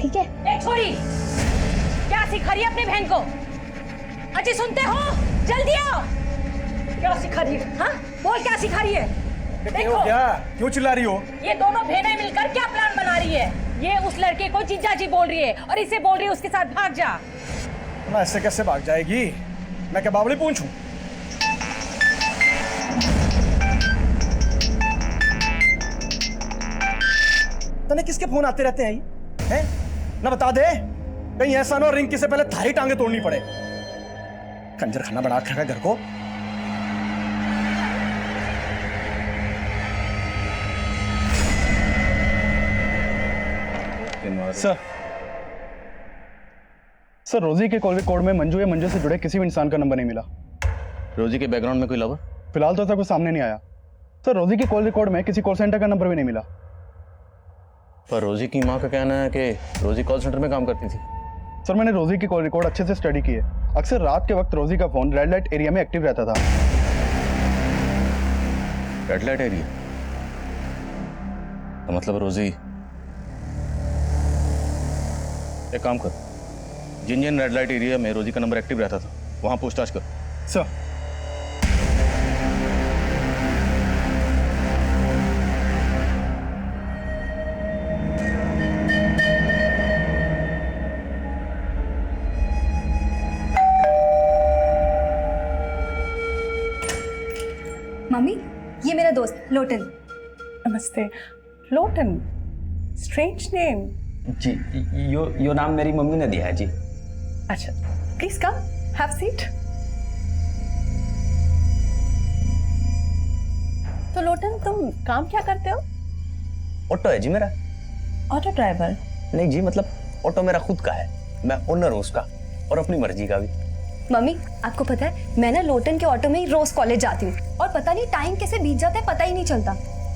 ठीक है? एक छोरी क्या सिखा रही है अपनी बहन को? अजी सुनते हो? जल्दी आओ। क्या सिखा रही है? हाँ बोल, क्या सिखा रही है? देखो क्या, क्यों चिल्ला रही हो? ये दोनों बहनें मिलकर क्या प्लान बना रही है? ये उस लड़के को जीजा जी बोल रही है, और इसे बोल रही है उसके साथ भाग जा। मैं ऐसे कैसे भाग जाएगी? मैं क्या बावली पूछूं? तने किसके फोन आते रहते हैं? हैं? ना बता दे, कहीं ऐसा ना हो रिंकी से पहले थारी टांगे तोड़नी पड़े। कंजर खाना बना रखा है घर को। सर रोजी के कॉल रिकॉर्ड में मंजू या मंजू से जुड़े किसी भी इंसान का नंबर नहीं मिला। रोजी के बैकग्राउंड में कोई लवर? फिलहाल तो ऐसा कुछ सामने नहीं आया। सर रोजी के कॉल रिकॉर्ड में किसी कॉल सेंटर का नंबर भी नहीं मिला। पर रोजी की माँ का कहना है कि रोजी कॉल सेंटर में काम करती थी। सर मैंने रोजी की कॉल रिकॉर्ड अच्छे से स्टडी की है। अक्सर रात के वक्त रोजी का फोन रेड लाइट एरिया में एक्टिव रहता था। Red light area? तो मतलब रोजी... एक काम कर, जिन जिन रेड लाइट एरिया में रोजी का नंबर एक्टिव रहता था वहां पूछताछ कर। सर मम्मी, ये मेरा दोस्त लोटन। नमस्ते। Lotan, strange name. जी, यो नाम मेरी मम्मी ने दिया है जी। अच्छा, प्लीज कम, हैव सीट। तो लोटन, तुम काम क्या करते हो? ऑटो है जी मेरा। Auto driver? नहीं जी, मतलब ऑटो मेरा खुद का है, मैं ओनर हूँ उसका, और अपनी मर्जी का भी। मम्मी, आपको पता है मैं ना लोटन के ऑटो में ही रोज कॉलेज जाती हूँ और पता नहीं टाइम कैसे बीत जाता है, पता ही नहीं चलता।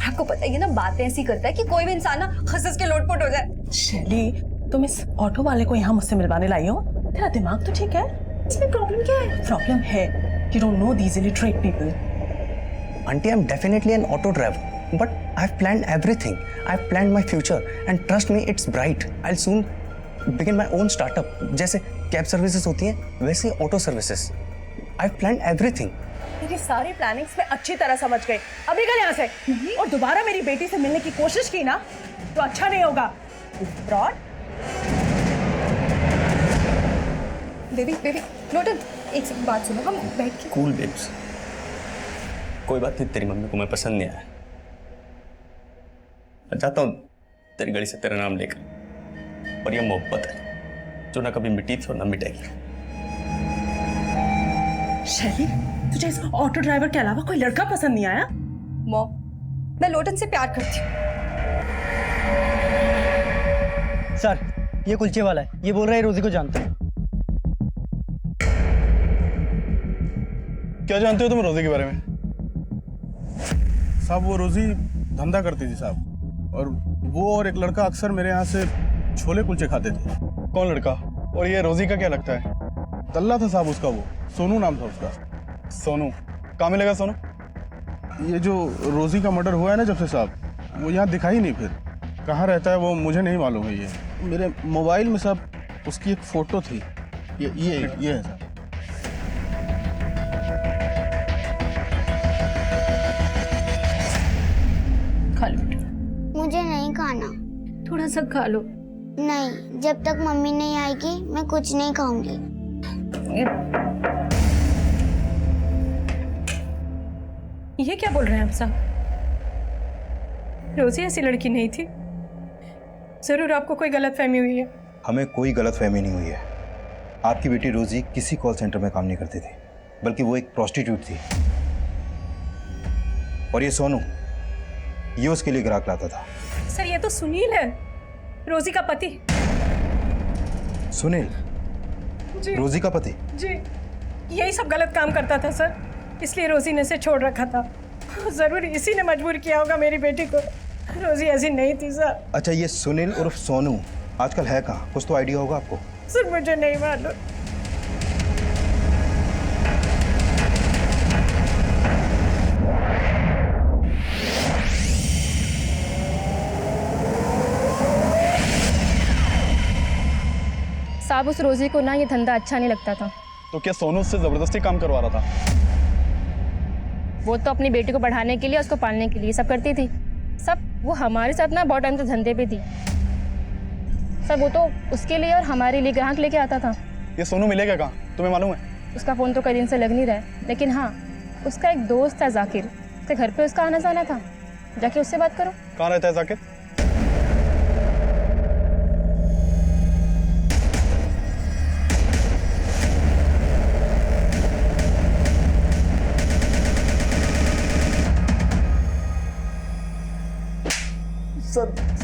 आपको पता ही है ना, बातें ऐसी करता है कि कोई भी इंसान ना हंस के लोटपोट हो जाए। शैली, तुम इस ऑटो वाले को यहाँ मुझसे मिलवाने लाई हो? तेरा दिमाग तो ठीक है, इसमें प्रॉब्लम क्या है? प्रॉब्लम है you don't know these illiterate people. Auntie, I'm definitely an auto driver, but I've planned everything. I've planned my future, and trust me, it's bright. I'll soon begin my own startup. जैसे cab services होती हैं, वैसे auto services. I've planned everything. मेरी सारी plannings मैं अच्छी तरह समझ गई। अब निकल यहाँ से, और दोबारा मेरी बेटी से मिलने की कोशिश की ना, तो अच्छा नहीं होगा। फ्रॉड। बेबी, लोटन, एक बात सुनो, हम बैठ के। कूल बेब्स, कोई बात नहीं, तेरी मम्मी को मैं पसंद नहीं आया। मैं चाहता हूँ तेरी गली से तेरा नाम लेकर, और ये मोहब्बत है जो ना कभी मिटी थी और ना मिटेगी। शैली, तुझे इस ऑटो ड्राइवर के अलावा कोई लड़का पसंद नहीं आया? मॉम, मैं लोटन से प्यार करती हूँ। सर, ये कुलचे वाला है, ये बोल रहा है रोजी को जानता है। क्या जानते हो तुम रोजी के बारे में? साहब, वो रोजी धंधा करती थी साहब, और वो और एक लड़का अक्सर मेरे यहाँ से छोले कुलचे खाते थे। कौन लड़का? और ये रोजी का क्या लगता है? तल्ला था साहब उसका, वो सोनू नाम था उसका। सोनू कहाँ मिलेगा सोनू? ये जो रोजी का मर्डर हुआ है ना जब से साहब, वो यहाँ दिखा ही नहीं। फिर कहाँ रहता है वो मुझे नहीं मालूम है। ये मेरे मोबाइल में साहब उसकी एक फोटो थी, ये है साहब। खा लो। मुझे नहीं खाना। थोड़ा सा खा लो। नहीं, जब तक मम्मी नहीं आएगी मैं कुछ नहीं खाऊंगी। ये क्या बोल रहे हैं आप साहब? रोजी ऐसी लड़की नहीं थी। जरूर आपको कोई गलतफहमी हुई है। हमें कोई गलतफहमी नहीं हुई है। आपकी बेटी रोजी किसी कॉल सेंटर में काम नहीं करती थी, बल्कि वो एक प्रोस्टिट्यूट थी। और ये सोनू, ये उसके लिए ग्राहक लाता था। सर, ये तो सुनील है, रोजी का पति। सुनील? जी। रोजी का पति? जी, यही सब गलत काम करता था सर, इसलिए रोजी ने इसे छोड़ रखा था। जरूर इसी ने मजबूर किया होगा मेरी बेटी को। रोजी ऐसी नहीं थी सर। अच्छा, ये सुनील उर्फ सोनू आजकल है कहाँ? कुछ तो आइडिया होगा आपको? सर, मुझे नहीं मालूम। साहब, उस रोजी को ना ये धंधा अच्छा नहीं लगता था। तो क्या सोनू उससे जबरदस्ती काम करवा रहा था? वो तो अपनी बेटी को बढ़ाने के लिए, उसको पालने के लिए सब करती थी। सब वो हमारे साथ ना बहुत टाइम से धंधे पे थी। सब वो तो उसके लिए और हमारे लिए ग्राहक लेके आता था। ये सोनू मिलेगा कहाँ, तुम्हें मालूम है? उसका फ़ोन तो कई दिन से लग नहीं रहा है, लेकिन हाँ, उसका एक दोस्त था जाकिर, उसके घर पे उसका आना जाना था। जाके उससे बात करो। कहाँ रहता है जाकिर?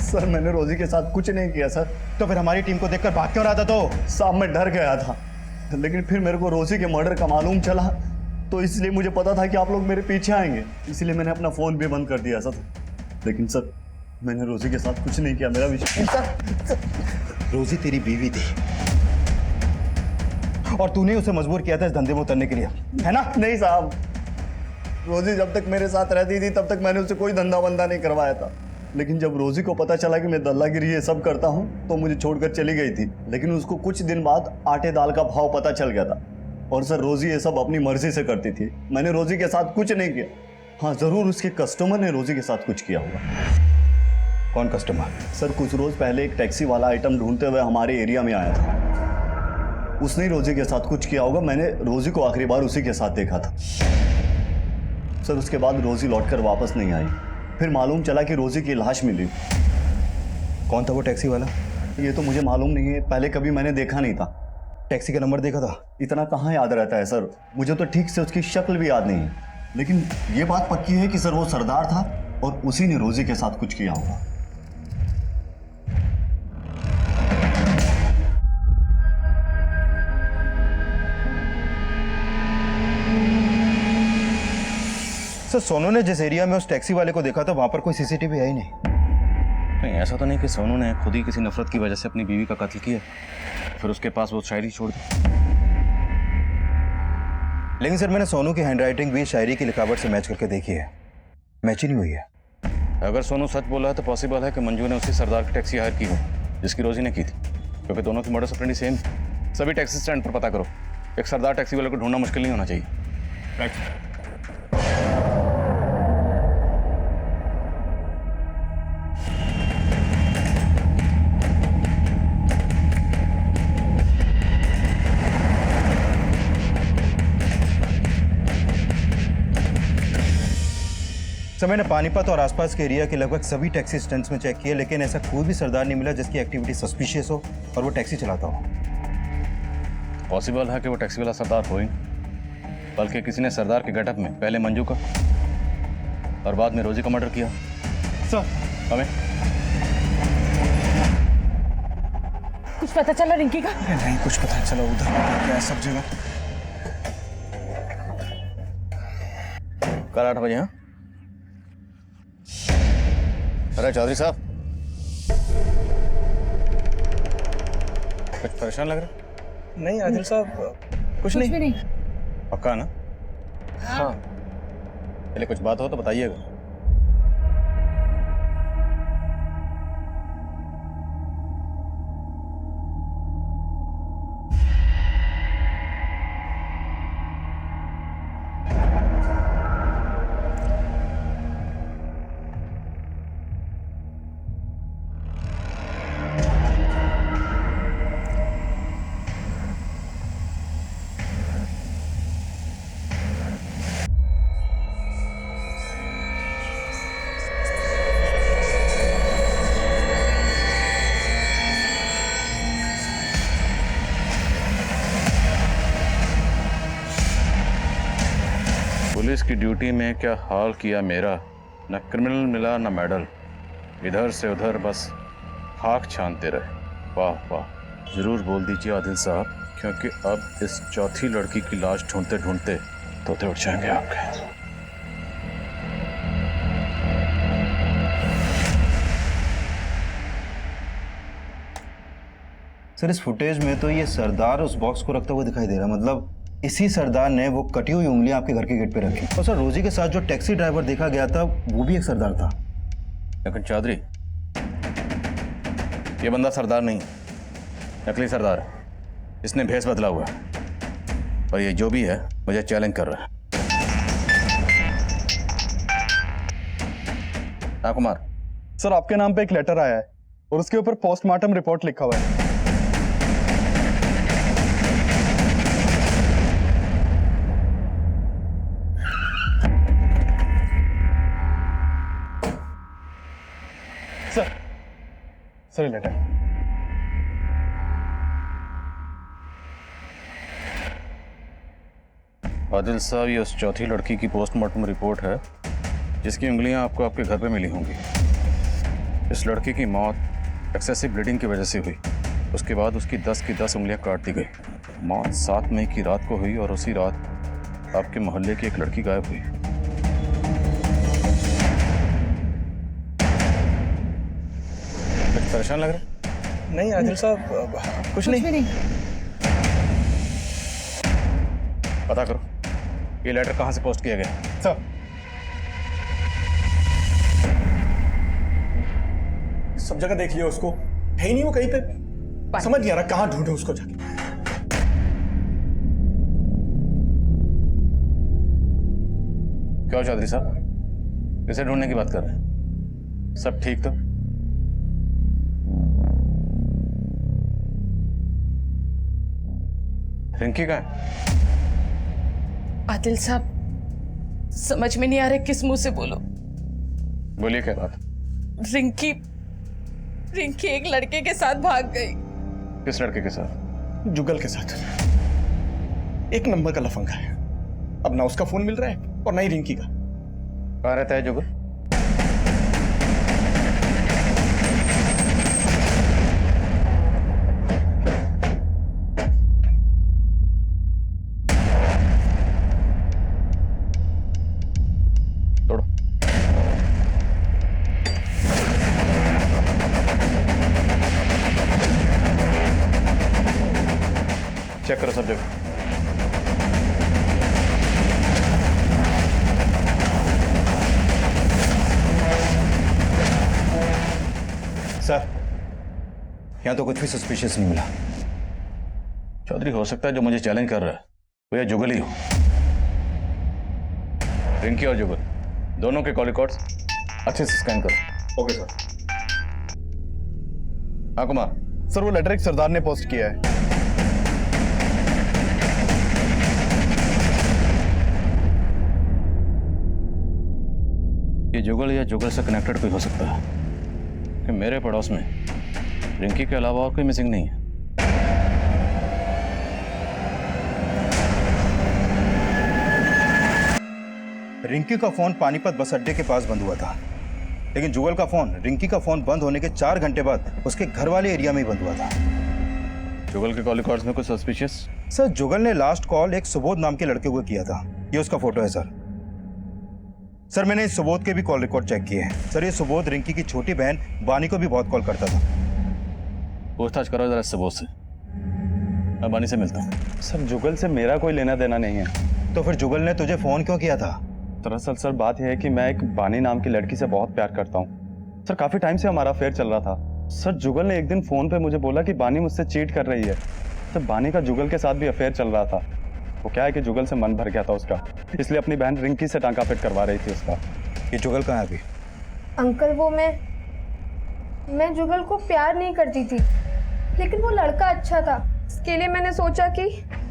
सर, मैंने रोजी के साथ कुछ नहीं किया सर। तो फिर हमारी टीम को देखकर भाग क्यों रहा था? तो साहब, मैं डर गया था, लेकिन फिर मेरे को रोजी के मर्डर का मालूम चला, तो इसलिए मुझे पता था कि आप लोग मेरे पीछे आएंगे, इसलिए मैंने अपना फोन भी बंद कर दिया सर। लेकिन सर, मैंने रोजी के साथ कुछ नहीं किया, मेरा विश्वास। रोजी तेरी बीवी थी और तूने उसे मजबूर किया था इस धंधे में उतरने के लिए, है ना? नहीं साहब, रोजी जब तक मेरे साथ रहती थी तब तक मैंने उसे कोई धंधा बंदा नहीं करवाया था। लेकिन जब रोजी को पता चला कि मैं दल्लागिरी ये सब करता हूँ, तो मुझे छोड़कर चली गई थी। लेकिन उसको कुछ दिन बाद आटे दाल का भाव पता चल गया था। और सर, रोजी ये सब अपनी मर्जी से करती थी, मैंने रोजी के साथ कुछ नहीं किया। हाँ, जरूर उसके कस्टमर ने रोजी के साथ कुछ किया होगा। कौन कस्टमर? सर, कुछ रोज पहले एक टैक्सी वाला आइटम ढूंढते हुए हमारे एरिया में आया था। उसने रोजी के साथ कुछ किया होगा। मैंने रोजी को आखिरी बार उसी के साथ देखा था। सर उसके बाद रोजी लौटकर वापस नहीं आई। फिर मालूम चला कि रोजी की लाश मिली। कौन था वो टैक्सी वाला? ये तो मुझे मालूम नहीं है, पहले कभी मैंने देखा नहीं था। टैक्सी का नंबर देखा था? इतना कहाँ याद रहता है सर, मुझे तो ठीक से उसकी शक्ल भी याद नहीं है। लेकिन ये बात पक्की है कि सर वो सरदार था और उसी ने रोजी के साथ कुछ किया होगा। सर सोनू ने जिस एरिया में उस टैक्सी वाले को देखा था वहां पर कोई सीसीटीवी है ही नहीं। नहीं, ऐसा तो नहीं कि सोनू ने खुद ही किसी नफरत की वजह से अपनी बीवी का कत्ल किया फिर उसके पास वो शायरी छोड़ दी। लेकिन सर मैंने सोनू की हैंडराइटिंग भी शायरी की लिखावट से मैच करके देखी है, मैच ही नहीं हुई है। अगर सोनू सच बोला है तो पॉसिबल है कि मंजू ने उसी सरदार की टैक्सी हायर की हो जिसकी रोजी ने की थी, क्योंकि दोनों की मर्डर ऑपरेंडी सेम। सभी टैक्सी स्टैंड पर पता करो, एक सरदार टैक्सी वाले को ढूंढना मुश्किल नहीं होना चाहिए। सर मैंने पानीपत और आसपास के एरिया के लगभग सभी टैक्सी स्टैंड्स में चेक किए, लेकिन ऐसा कोई भी सरदार नहीं मिला जिसकी एक्टिविटी सस्पिशियस हो और वो टैक्सी चलाता हो। पॉसिबल है कि वो टैक्सी वाला सरदार हो ही नहीं, बल्कि किसी ने सरदार के गेटअप में पहले मंजू का और बाद में रोजी का मर्डर किया। सर हमें कुछ पता चला रिंकी का? नहीं कुछ पता नहीं चला, उधर क्या है सब जगह। कल 8 बजे। हाँ अरे चौधरी साहब, कुछ परेशान लग रहा? नहीं आदिल साहब कुछ भी नहीं। पक्का ना? हाँ। पहले कुछ बात हो तो बताइएगा। पुलिस की ड्यूटी में क्या हाल किया मेरा, न क्रिमिनल मिला न मेडल, इधर से उधर बस खाक छानते रहे। वाह वाह, जरूर बोल दीजिए आदिल साहब, क्योंकि अब इस चौथी लड़की की लाश ढूंढते ढूंढते तोते उठ जाएंगे आपके। सर इस फुटेज में तो ये सरदार उस बॉक्स को रखता हुआ दिखाई दे रहा है, मतलब इसी सरदार ने वो कटी हुई उंगलियां आपके घर के गेट पे रखी। और सर रोजी के साथ जो टैक्सी ड्राइवर देखा गया था वो भी एक सरदार था। लेकिन चौधरी, ये बंदा सरदार नहीं, नकली सरदार है। इसने भेष बदला हुआ है और ये जो भी है मुझे चैलेंज कर रहा है। हाँ कुमार। सर आपके नाम पे एक लेटर आया है और उसके ऊपर पोस्टमार्टम रिपोर्ट लिखा हुआ है। Sir letter. आदिल साहब, ये उस चौथी लड़की की पोस्टमार्टम रिपोर्ट है जिसकी उंगलियां आपको आपके घर पे मिली होंगी। इस लड़की की मौत एक्सेसिव ब्लीडिंग की वजह से हुई। उसके बाद उसकी 10 की 10 उंगलियां काट दी गई। मौत 7 मई की रात को हुई और उसी रात आपके मोहल्ले की एक लड़की गायब हुई। कुछ परेशान लग रहा है? नहीं आदिल साहब कुछ नहीं। पता करो ये लेटर कहां से पोस्ट किया गया। सर सब जगह देख लिया उसको, है ही नहीं वो कहीं पे। समझ नहीं आ रहा कहां ढूंढे उसको जाके। क्यों चौधरी साहब, किसे ढूंढने की बात कर रहे हैं? सब ठीक तो? रिंकी का है? आदिल साहब, समझ में नहीं आ रहा किस मुंह से बोलो। बोलिए क्या बात? रिंकी रिंकी एक लड़के के साथ भाग गई। किस लड़के के साथ? जुगल के साथ। एक नंबर का लफंगा है। अब ना उसका फोन मिल रहा है और ना ही रिंकी का। कहाँ रहता है जुगल? चेक करो सब जगह। सर, यहाँ तो कुछ भी सस्पिशियस नहीं मिला। चौधरी, हो सकता है जो मुझे चैलेंज कर रहा है वो यह जुगल ही हो। रिंकी और जुगल दोनों के कॉल रिकॉर्ड्स अच्छे से स्कैन करो। Okay sir. हाँ कुमार। सर, वो लेटर एक सरदार ने पोस्ट किया है। ये जुगल या जुगल से कनेक्टेड कोई हो सकता है कि मेरे पड़ोस में रिंकी के अलावा और कोई मिसिंग नहीं है। रिंकी का फोन पानीपत बस अड्डे के पास बंद हुआ था, लेकिन जुगल का फोन रिंकी का फोन बंद होने के 4 घंटे बाद उसके घर वाले एरिया में ही बंद हुआ था। जुगल के कॉल रिकॉर्ड्स में कुछ सस्पिशियस? सर, जुगल ने लास्ट कॉल एक सुबोध नाम के लड़के को किया था। ये उसका फोटो है सर। सर, मैंने इस सुबोध के भी कॉल रिकॉर्ड चेक किए हैं। सर, ये सुबोध रिंकी की छोटी बहन बानी को भी बहुत कॉल करता था। पूछताछ करो जरा सुबोध से। मैं बानी से मिलता हूँ। सर, जुगल से मेरा कोई लेना देना नहीं है। तो फिर जुगल ने तुझे फोन क्यों किया था? दरअसल सर बात यह है कि मैं एक बानी नाम की लड़की से बहुत प्यार करता हूँ। सर, काफी टाइम से हमारा अफेयर चल रहा था। सर, जुगल ने एक दिन फोन पे मुझे बोला कि बानी मुझसे चीट कर रही है। सर, बानी का जुगल के साथ भी अफेयर चल रहा था। वो क्या है कि जुगल से मन भर गया था उसका, इसलिए अपनी बहन रिंकी से टांका पेट करवा रही थी उसका। ये जुगल कहाँ है अभी? अंकल, वो मैं जुगल को प्यार नहीं करती थी, लेकिन वो लड़का अच्छा था। इसके लिए मैंने सोचा कि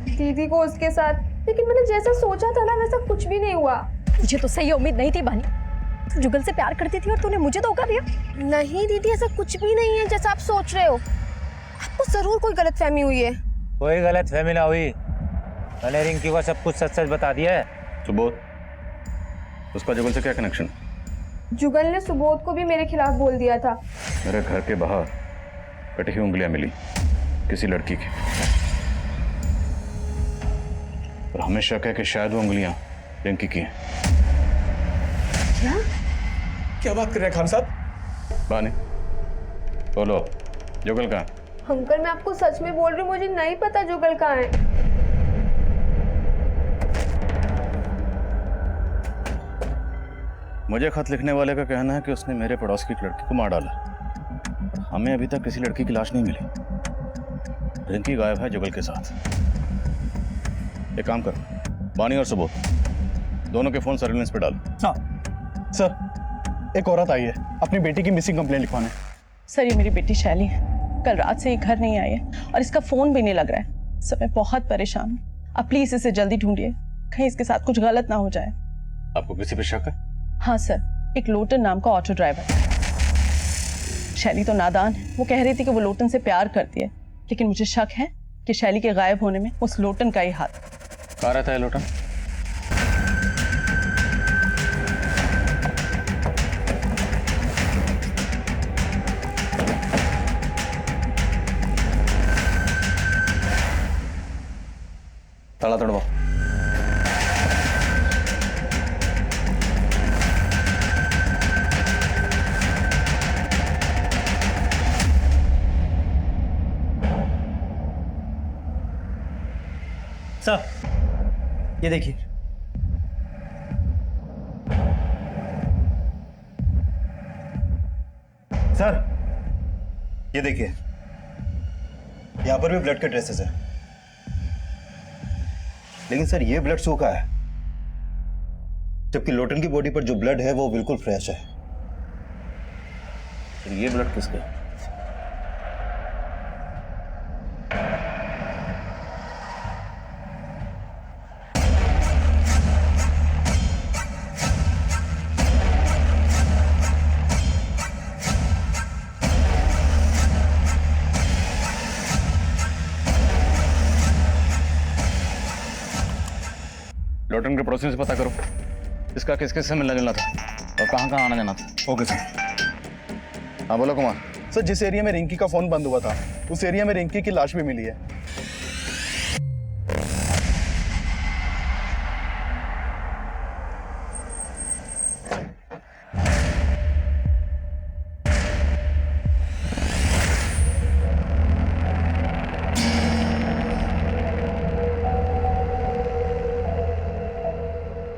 दीदी को उसके साथ, लेकिन मैंने जैसा सोचा था ना वैसा कुछ भी नहीं हुआ। मुझे तो सही उम्मीद नहीं थी बानी। तू जुगल से प्यार करती थी और तूने मुझे धोखा दिया। नहीं दीदी, ऐसा कुछ भी नहीं है जैसा आप सोच रहे हो। आपको जरूर कोई गलतफहमी हुई है। कोई गलतफहमी ना हुई। मैंने रिंकी को सब कुछ सच सच बता दिया है। सुबोध, उसका जुगल से क्या कनेक्शन? जुगल ने सुबोध को भी मेरे खिलाफ बोल दिया था। मेरे घर के बाहर कटी हुई उंगलियां मिली किसी लड़की की, और हमें शक है कि शायद वो उंगलियां रिंकी की हैं। क्या बात कर रहे हैं खान साहब? बानी, बोलो, जुगल कहाँ? अंकल, मैं आपको सच में बोल रही हूँ, मुझे नहीं पता जुगल कहाँ है। मुझे खत लिखने वाले का कहना है कि उसने मेरे पड़ोस की एक लड़की को मार डाला। हमें अभी तक किसी लड़की की लाश नहीं मिली। रिंकी गायब है जुगल के साथ। एक काम कर, बानी और सुबोध दोनों के फोन सर्विलेंस पे डाल। सर, एक औरत आई है अपनी बेटी की मिसिंग कंप्लेंट लिखवाने। सर, ये मेरी बेटी शैली है। कल रात से ये घर नहीं आई है और इसका फोन भी नहीं लग रहा है। सर, मैं बहुत परेशान हूँ। आप प्लीज इसे जल्दी ढूंढिए, कहीं इसके साथ कुछ गलत ना हो जाए। आपको किसी पे शक है? हाँ सर, एक लोटन नाम का ऑटो ड्राइवर। शैली तो नादान है, वो कह रही थी कि वो लोटन से प्यार करती है, लेकिन मुझे शक है कि शैली के गायब होने में उस लोटन का ही हाथ। कहाँ रहता है लोटन? ताला तोड़वाओ। सर, ये देखिए। सर, ये देखिए, यहाँ पर भी ब्लड के ट्रेसेस हैं, लेकिन सर ये ब्लड सूखा है, जबकि लोटन की बॉडी पर जो ब्लड है वो बिल्कुल फ्रेश है। ये ब्लड किसका है? लोटन के पड़ोसियों से पता करो इसका किस किस से मिलना जुलना था और कहाँ कहाँ आना जाना था। Okay sir. हाँ बोलो कुमार। सर जिस एरिया में रिंकी का फोन बंद हुआ था उस एरिया में रिंकी की लाश भी मिली है।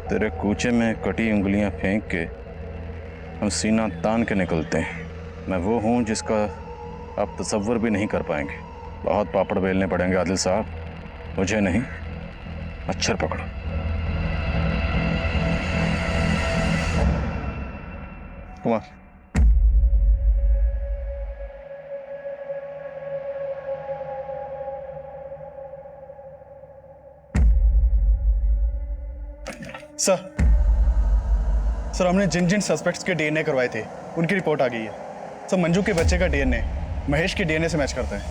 तेरे कूचे में कटी उंगलियां फेंक के हम सीना तान के निकलते हैं। मैं वो हूं जिसका आप तसव्वुर भी नहीं कर पाएंगे। बहुत पापड़ बेलने पड़ेंगे आदिल साहब, मुझे नहीं, मच्छर पकड़ो। कुमार सर हमने जिन जिन सस्पेक्ट्स के डीएनए करवाए थे उनकी रिपोर्ट आ गई है। सर मंजू के बच्चे का डीएनए महेश के डीएनए से मैच करता है।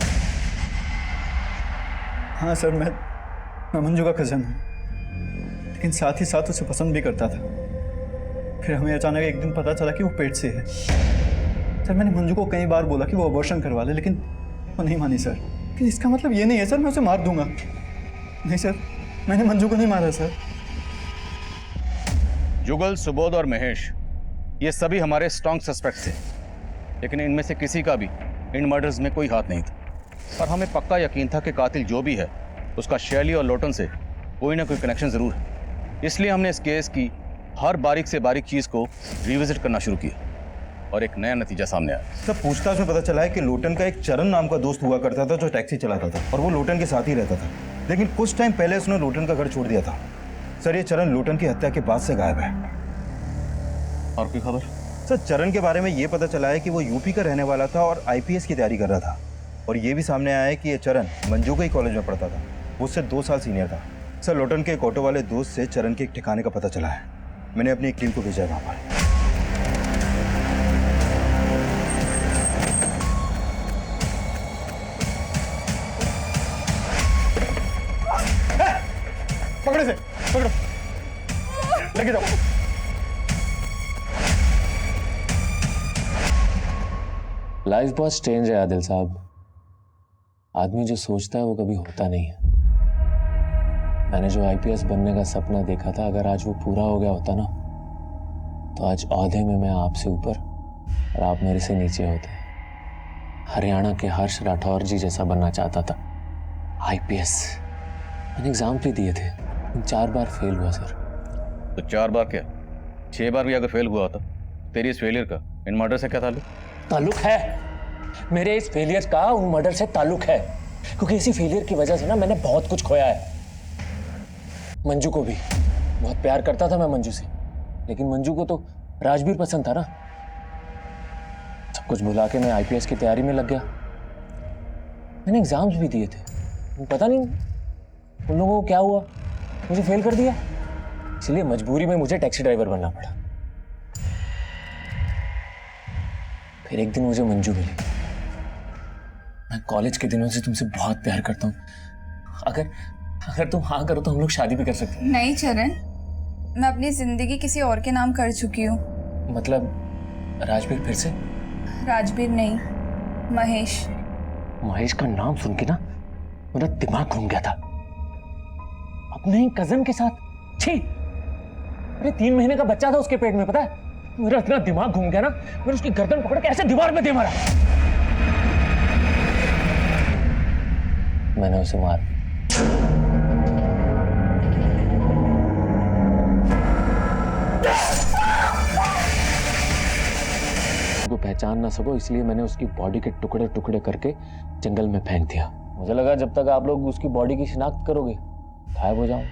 हाँ सर, मैं मंजू का कज़न हूँ, लेकिन साथ ही साथ उसे पसंद भी करता था। फिर हमें अचानक एक दिन पता चला कि वो पेट से है। सर मैंने मंजू को कई बार बोला कि वो अबॉर्शन करवा ले, लेकिन वो नहीं मानी सर। लेकिन इसका मतलब ये नहीं है सर मैं उसे मार दूंगा। नहीं सर, मैंने मंजू को नहीं मारा सर। जुगल, सुबोध और महेश ये सभी हमारे स्ट्रॉन्ग सस्पेक्ट्स थे, लेकिन इनमें से किसी का भी इन मर्डर्स में कोई हाथ नहीं था। और हमें पक्का यकीन था कि कातिल जो भी है उसका शैली और लोटन से कोई ना कोई कनेक्शन जरूर है। इसलिए हमने इस केस की हर बारीक से बारीक चीज को रिविजिट करना शुरू किया और एक नया नतीजा सामने आया। सब पूछताछ में पता चला है कि लोटन का एक चरण नाम का दोस्त हुआ करता था जो टैक्सी चलाता था और वो लोटन के साथ ही रहता था, लेकिन कुछ टाइम पहले उसने लोटन का घर छोड़ दिया था। सर ये चरण लोटन की हत्या के बाद से गायब है। और कोई खबर? सर चरण के बारे में ये पता चला है कि वो यूपी का रहने वाला था और आईपीएस की तैयारी कर रहा था। और ये भी सामने आया है कि ये चरण मंजू के ही कॉलेज में पढ़ता था, वो उससे 2 साल सीनियर था। सर लोटन के एक ऑटो वाले दोस्त से चरण के एक ठिकाने का पता चला है। मैंने अपनी एक टीम को भेजा है वहाँ पर। पकड़े से पकड़ो, लेके जाओ। लाइफ बहुत स्ट्रेंज है आदिल साहब। आदमी जो सोचता है वो कभी होता नहीं है। मैंने जो आईपीएस बनने का सपना देखा था, अगर आज वो पूरा हो गया होता ना, तो आज औहदे में मैं आपसे ऊपर और आप मेरे से नीचे होते। हरियाणा के हर्ष राठौर जी जैसा बनना चाहता था। आईपीएस मैंने एग्जाम भी दिए थे, 4 बार फेल हुआ सर। तो 4 बार क्या 6 बार भी अगर फेल हुआ होता, तेरी इस फेलियर का इन मर्डर से क्या ताल्लुक है? मेरे इस फेलियर का उन मर्डर से ताल्लुक है, क्योंकि इसी फेलियर की वजह से ना मैंने बहुत कुछ खोया है। मंजू को भी बहुत प्यार करता था मैं मंजू से, लेकिन मंजू को तो राजवीर पसंद था ना। सब कुछ भुला के मैं आईपीएस की तैयारी में लग गया। मैंने एग्जाम्स भी दिए थे, पता नहीं उन लोगों को क्या हुआ, मुझे फेल कर दिया। इसलिए मजबूरी में मुझे टैक्सी ड्राइवर बनना पड़ा। फिर एक दिन मुझे मंजू मिली। मैं कॉलेज के दिनों से तुमसे बहुत प्यार करता हूँ। अगर तुम हाँ करो तो हम लोग शादी भी कर सकते हैं। नहीं चरण, मैं अपनी जिंदगी किसी और के नाम कर चुकी हूँ। मतलब राजवीर फिर से? राजवीर नहीं, महेश। महेश का नाम सुन के ना मेरा दिमाग घूम गया था। अपने ही कजन के साथ, छी! अरे 3 महीने का बच्चा था उसके पेट में, पता है? मेरा इतना दिमाग घूम गया ना, मैंने उसकी गर्दन पकड़ के ऐसे दीवार में दे मारा। मैंने उसे मारा। को पहचान ना सको इसलिए मैंने उसकी बॉडी के टुकड़े टुकड़े करके जंगल में फेंक दिया। मुझे लगा जब तक आप लोग उसकी बॉडी की शिनाख्त करोगे गायब हो जाऊं,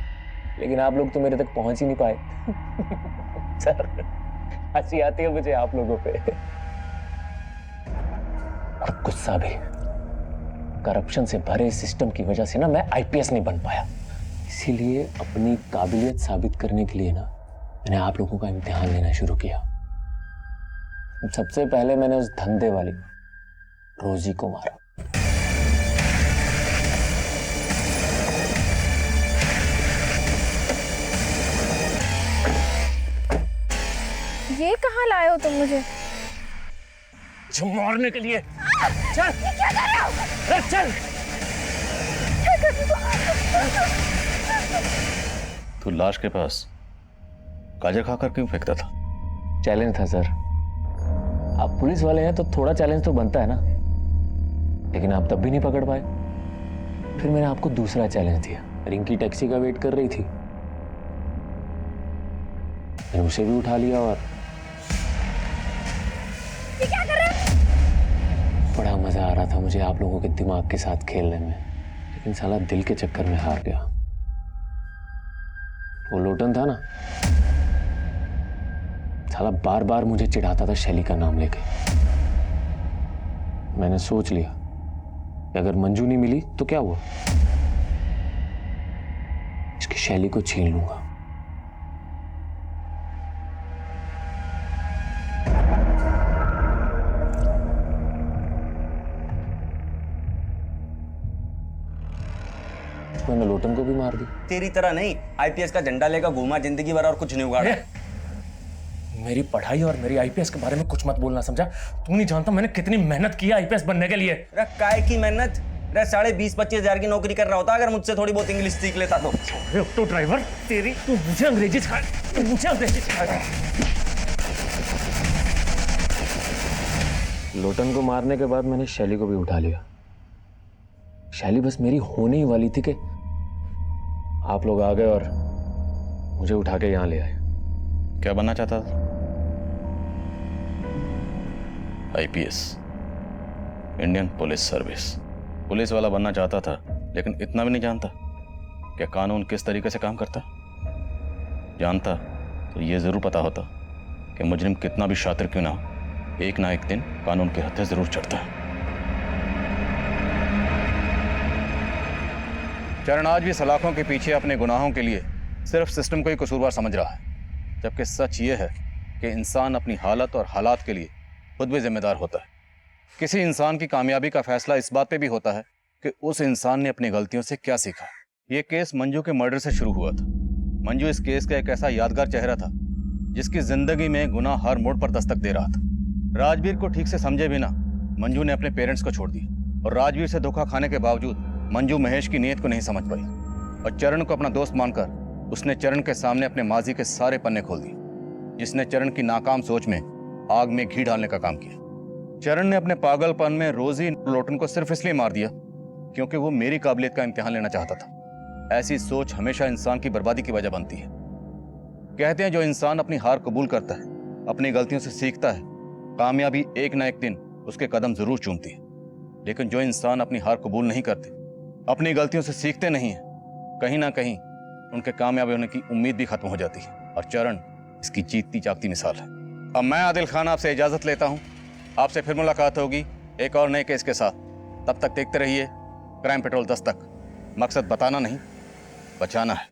लेकिन आप लोग तो मेरे तक पहुंच ही नहीं पाए। सर हंसी आती है मुझे आप लोगों पे। और गुस्सा भी। करप्शन से भरे इस सिस्टम की वजह से ना मैं आईपीएस नहीं बन पाया। इसीलिए अपनी काबिलियत साबित करने के लिए ना मैंने आप लोगों का इम्तिहान लेना शुरू किया। सबसे पहले मैंने उस धंधे वाली रोजी को मारा। लाए हो तुम मुझे? मारने के लिए। चल। ये क्या कर रहे हो? अरे चल। तू लाश के पास गाजर खाकर क्यों फेंकता था? चैलेंज था सर। आप पुलिस वाले हैं तो थोड़ा चैलेंज तो बनता है ना, लेकिन आप तब भी नहीं पकड़ पाए। फिर मैंने आपको दूसरा चैलेंज दिया। रिंकी टैक्सी का वेट कर रही थी, मैंने उसे भी उठा लिया और ये क्या कर रहे हो? बड़ा मजा आ रहा था मुझे आप लोगों के दिमाग के साथ खेलने में, लेकिन साला दिल के चक्कर में हार गया। वो लोटन था ना, साला बार बार मुझे चिढ़ाता था शैली का नाम लेके। मैंने सोच लिया कि अगर मंजू नहीं मिली तो क्या हुआ, इसकी शैली को छीन लूंगा। मैंने लोटन को भी मार दी। तेरी तरह नहीं, आईपीएस का झंडा लेकर घूमा जिंदगी भर और कुछ नहीं उगाड़ा। मेरी पढ़ाई और मेरी आईपीएस के बारे में कुछ मत बोलना, समझा? तू नहीं जानता मैंने कितनी मेहनत की है आईपीएस बनने के लिए। काय की मेहनत? 20-25 हजार की नौकरी कर रहा होता अगर मुझसे थोड़ी बहुत इंग्लिश सीख लेता तो। ऑटो ड्राइवर तेरी, तू मुझे अंग्रेजी सिखा, तू मुझे अंग्रेजी सिखाएगा। लोटन को मारने के बाद मैंने शैली को भी उठा लिया। शैली बस मेरी होने ही वाली थी कि आप लोग आ गए और मुझे उठा के यहां ले आए। क्या बनना चाहता था? IPS, Indian police service. Police वाला बनना चाहता था, लेकिन इतना भी नहीं जानता कि कानून किस तरीके से काम करता। जानता तो ये जरूर पता होता कि मुजरिम कितना भी शातिर क्यों ना हो, एक ना एक दिन कानून के हत्थे जरूर चढ़ता है। चरण आज भी सलाखों के पीछे अपने गुनाहों के लिए सिर्फ सिस्टम को ही कसूरवार समझ रहा है, जबकि सच ये है कि इंसान अपनी हालत और हालात के लिए खुद भी जिम्मेदार होता है। किसी इंसान की कामयाबी का फैसला इस बात पे भी होता है कि उस इंसान ने अपनी गलतियों से क्या सीखा। ये केस मंजू के मर्डर से शुरू हुआ था। मंजू इस केस का एक ऐसा यादगार चेहरा था जिसकी जिंदगी में गुनाह हर मोड़ पर दस्तक दे रहा था। राजवीर को ठीक से समझे बिना मंजू ने अपने पेरेंट्स को छोड़ दिया, और राजवीर से धोखा खाने के बावजूद मंजू महेश की नीयत को नहीं समझ पाई, और चरण को अपना दोस्त मानकर उसने चरण के सामने अपने माजी के सारे पन्ने खोल दिए, जिसने चरण की नाकाम सोच में आग में घी डालने का काम किया। चरण ने अपने पागलपन में रोजी लोटन को सिर्फ इसलिए मार दिया क्योंकि वो मेरी काबिलियत का इम्तिहान लेना चाहता था। ऐसी सोच हमेशा इंसान की बर्बादी की वजह बनती है। कहते हैं जो इंसान अपनी हार कबूल करता है, अपनी गलतियों से सीखता है, कामयाबी एक ना एक दिन उसके कदम जरूर चूमती है। लेकिन जो इंसान अपनी हार कबूल नहीं करते, अपनी गलतियों से सीखते नहीं है, कहीं ना कहीं उनके कामयाब होने की उम्मीद भी खत्म हो जाती है। और चरण इसकी जीतती जागती मिसाल है। अब मैं आदिल खान आपसे इजाजत लेता हूं। आपसे फिर मुलाकात होगी एक और नए केस के साथ। तब तक देखते रहिए क्राइम पेट्रोल 10 तक। मकसद बताना नहीं, बचाना है।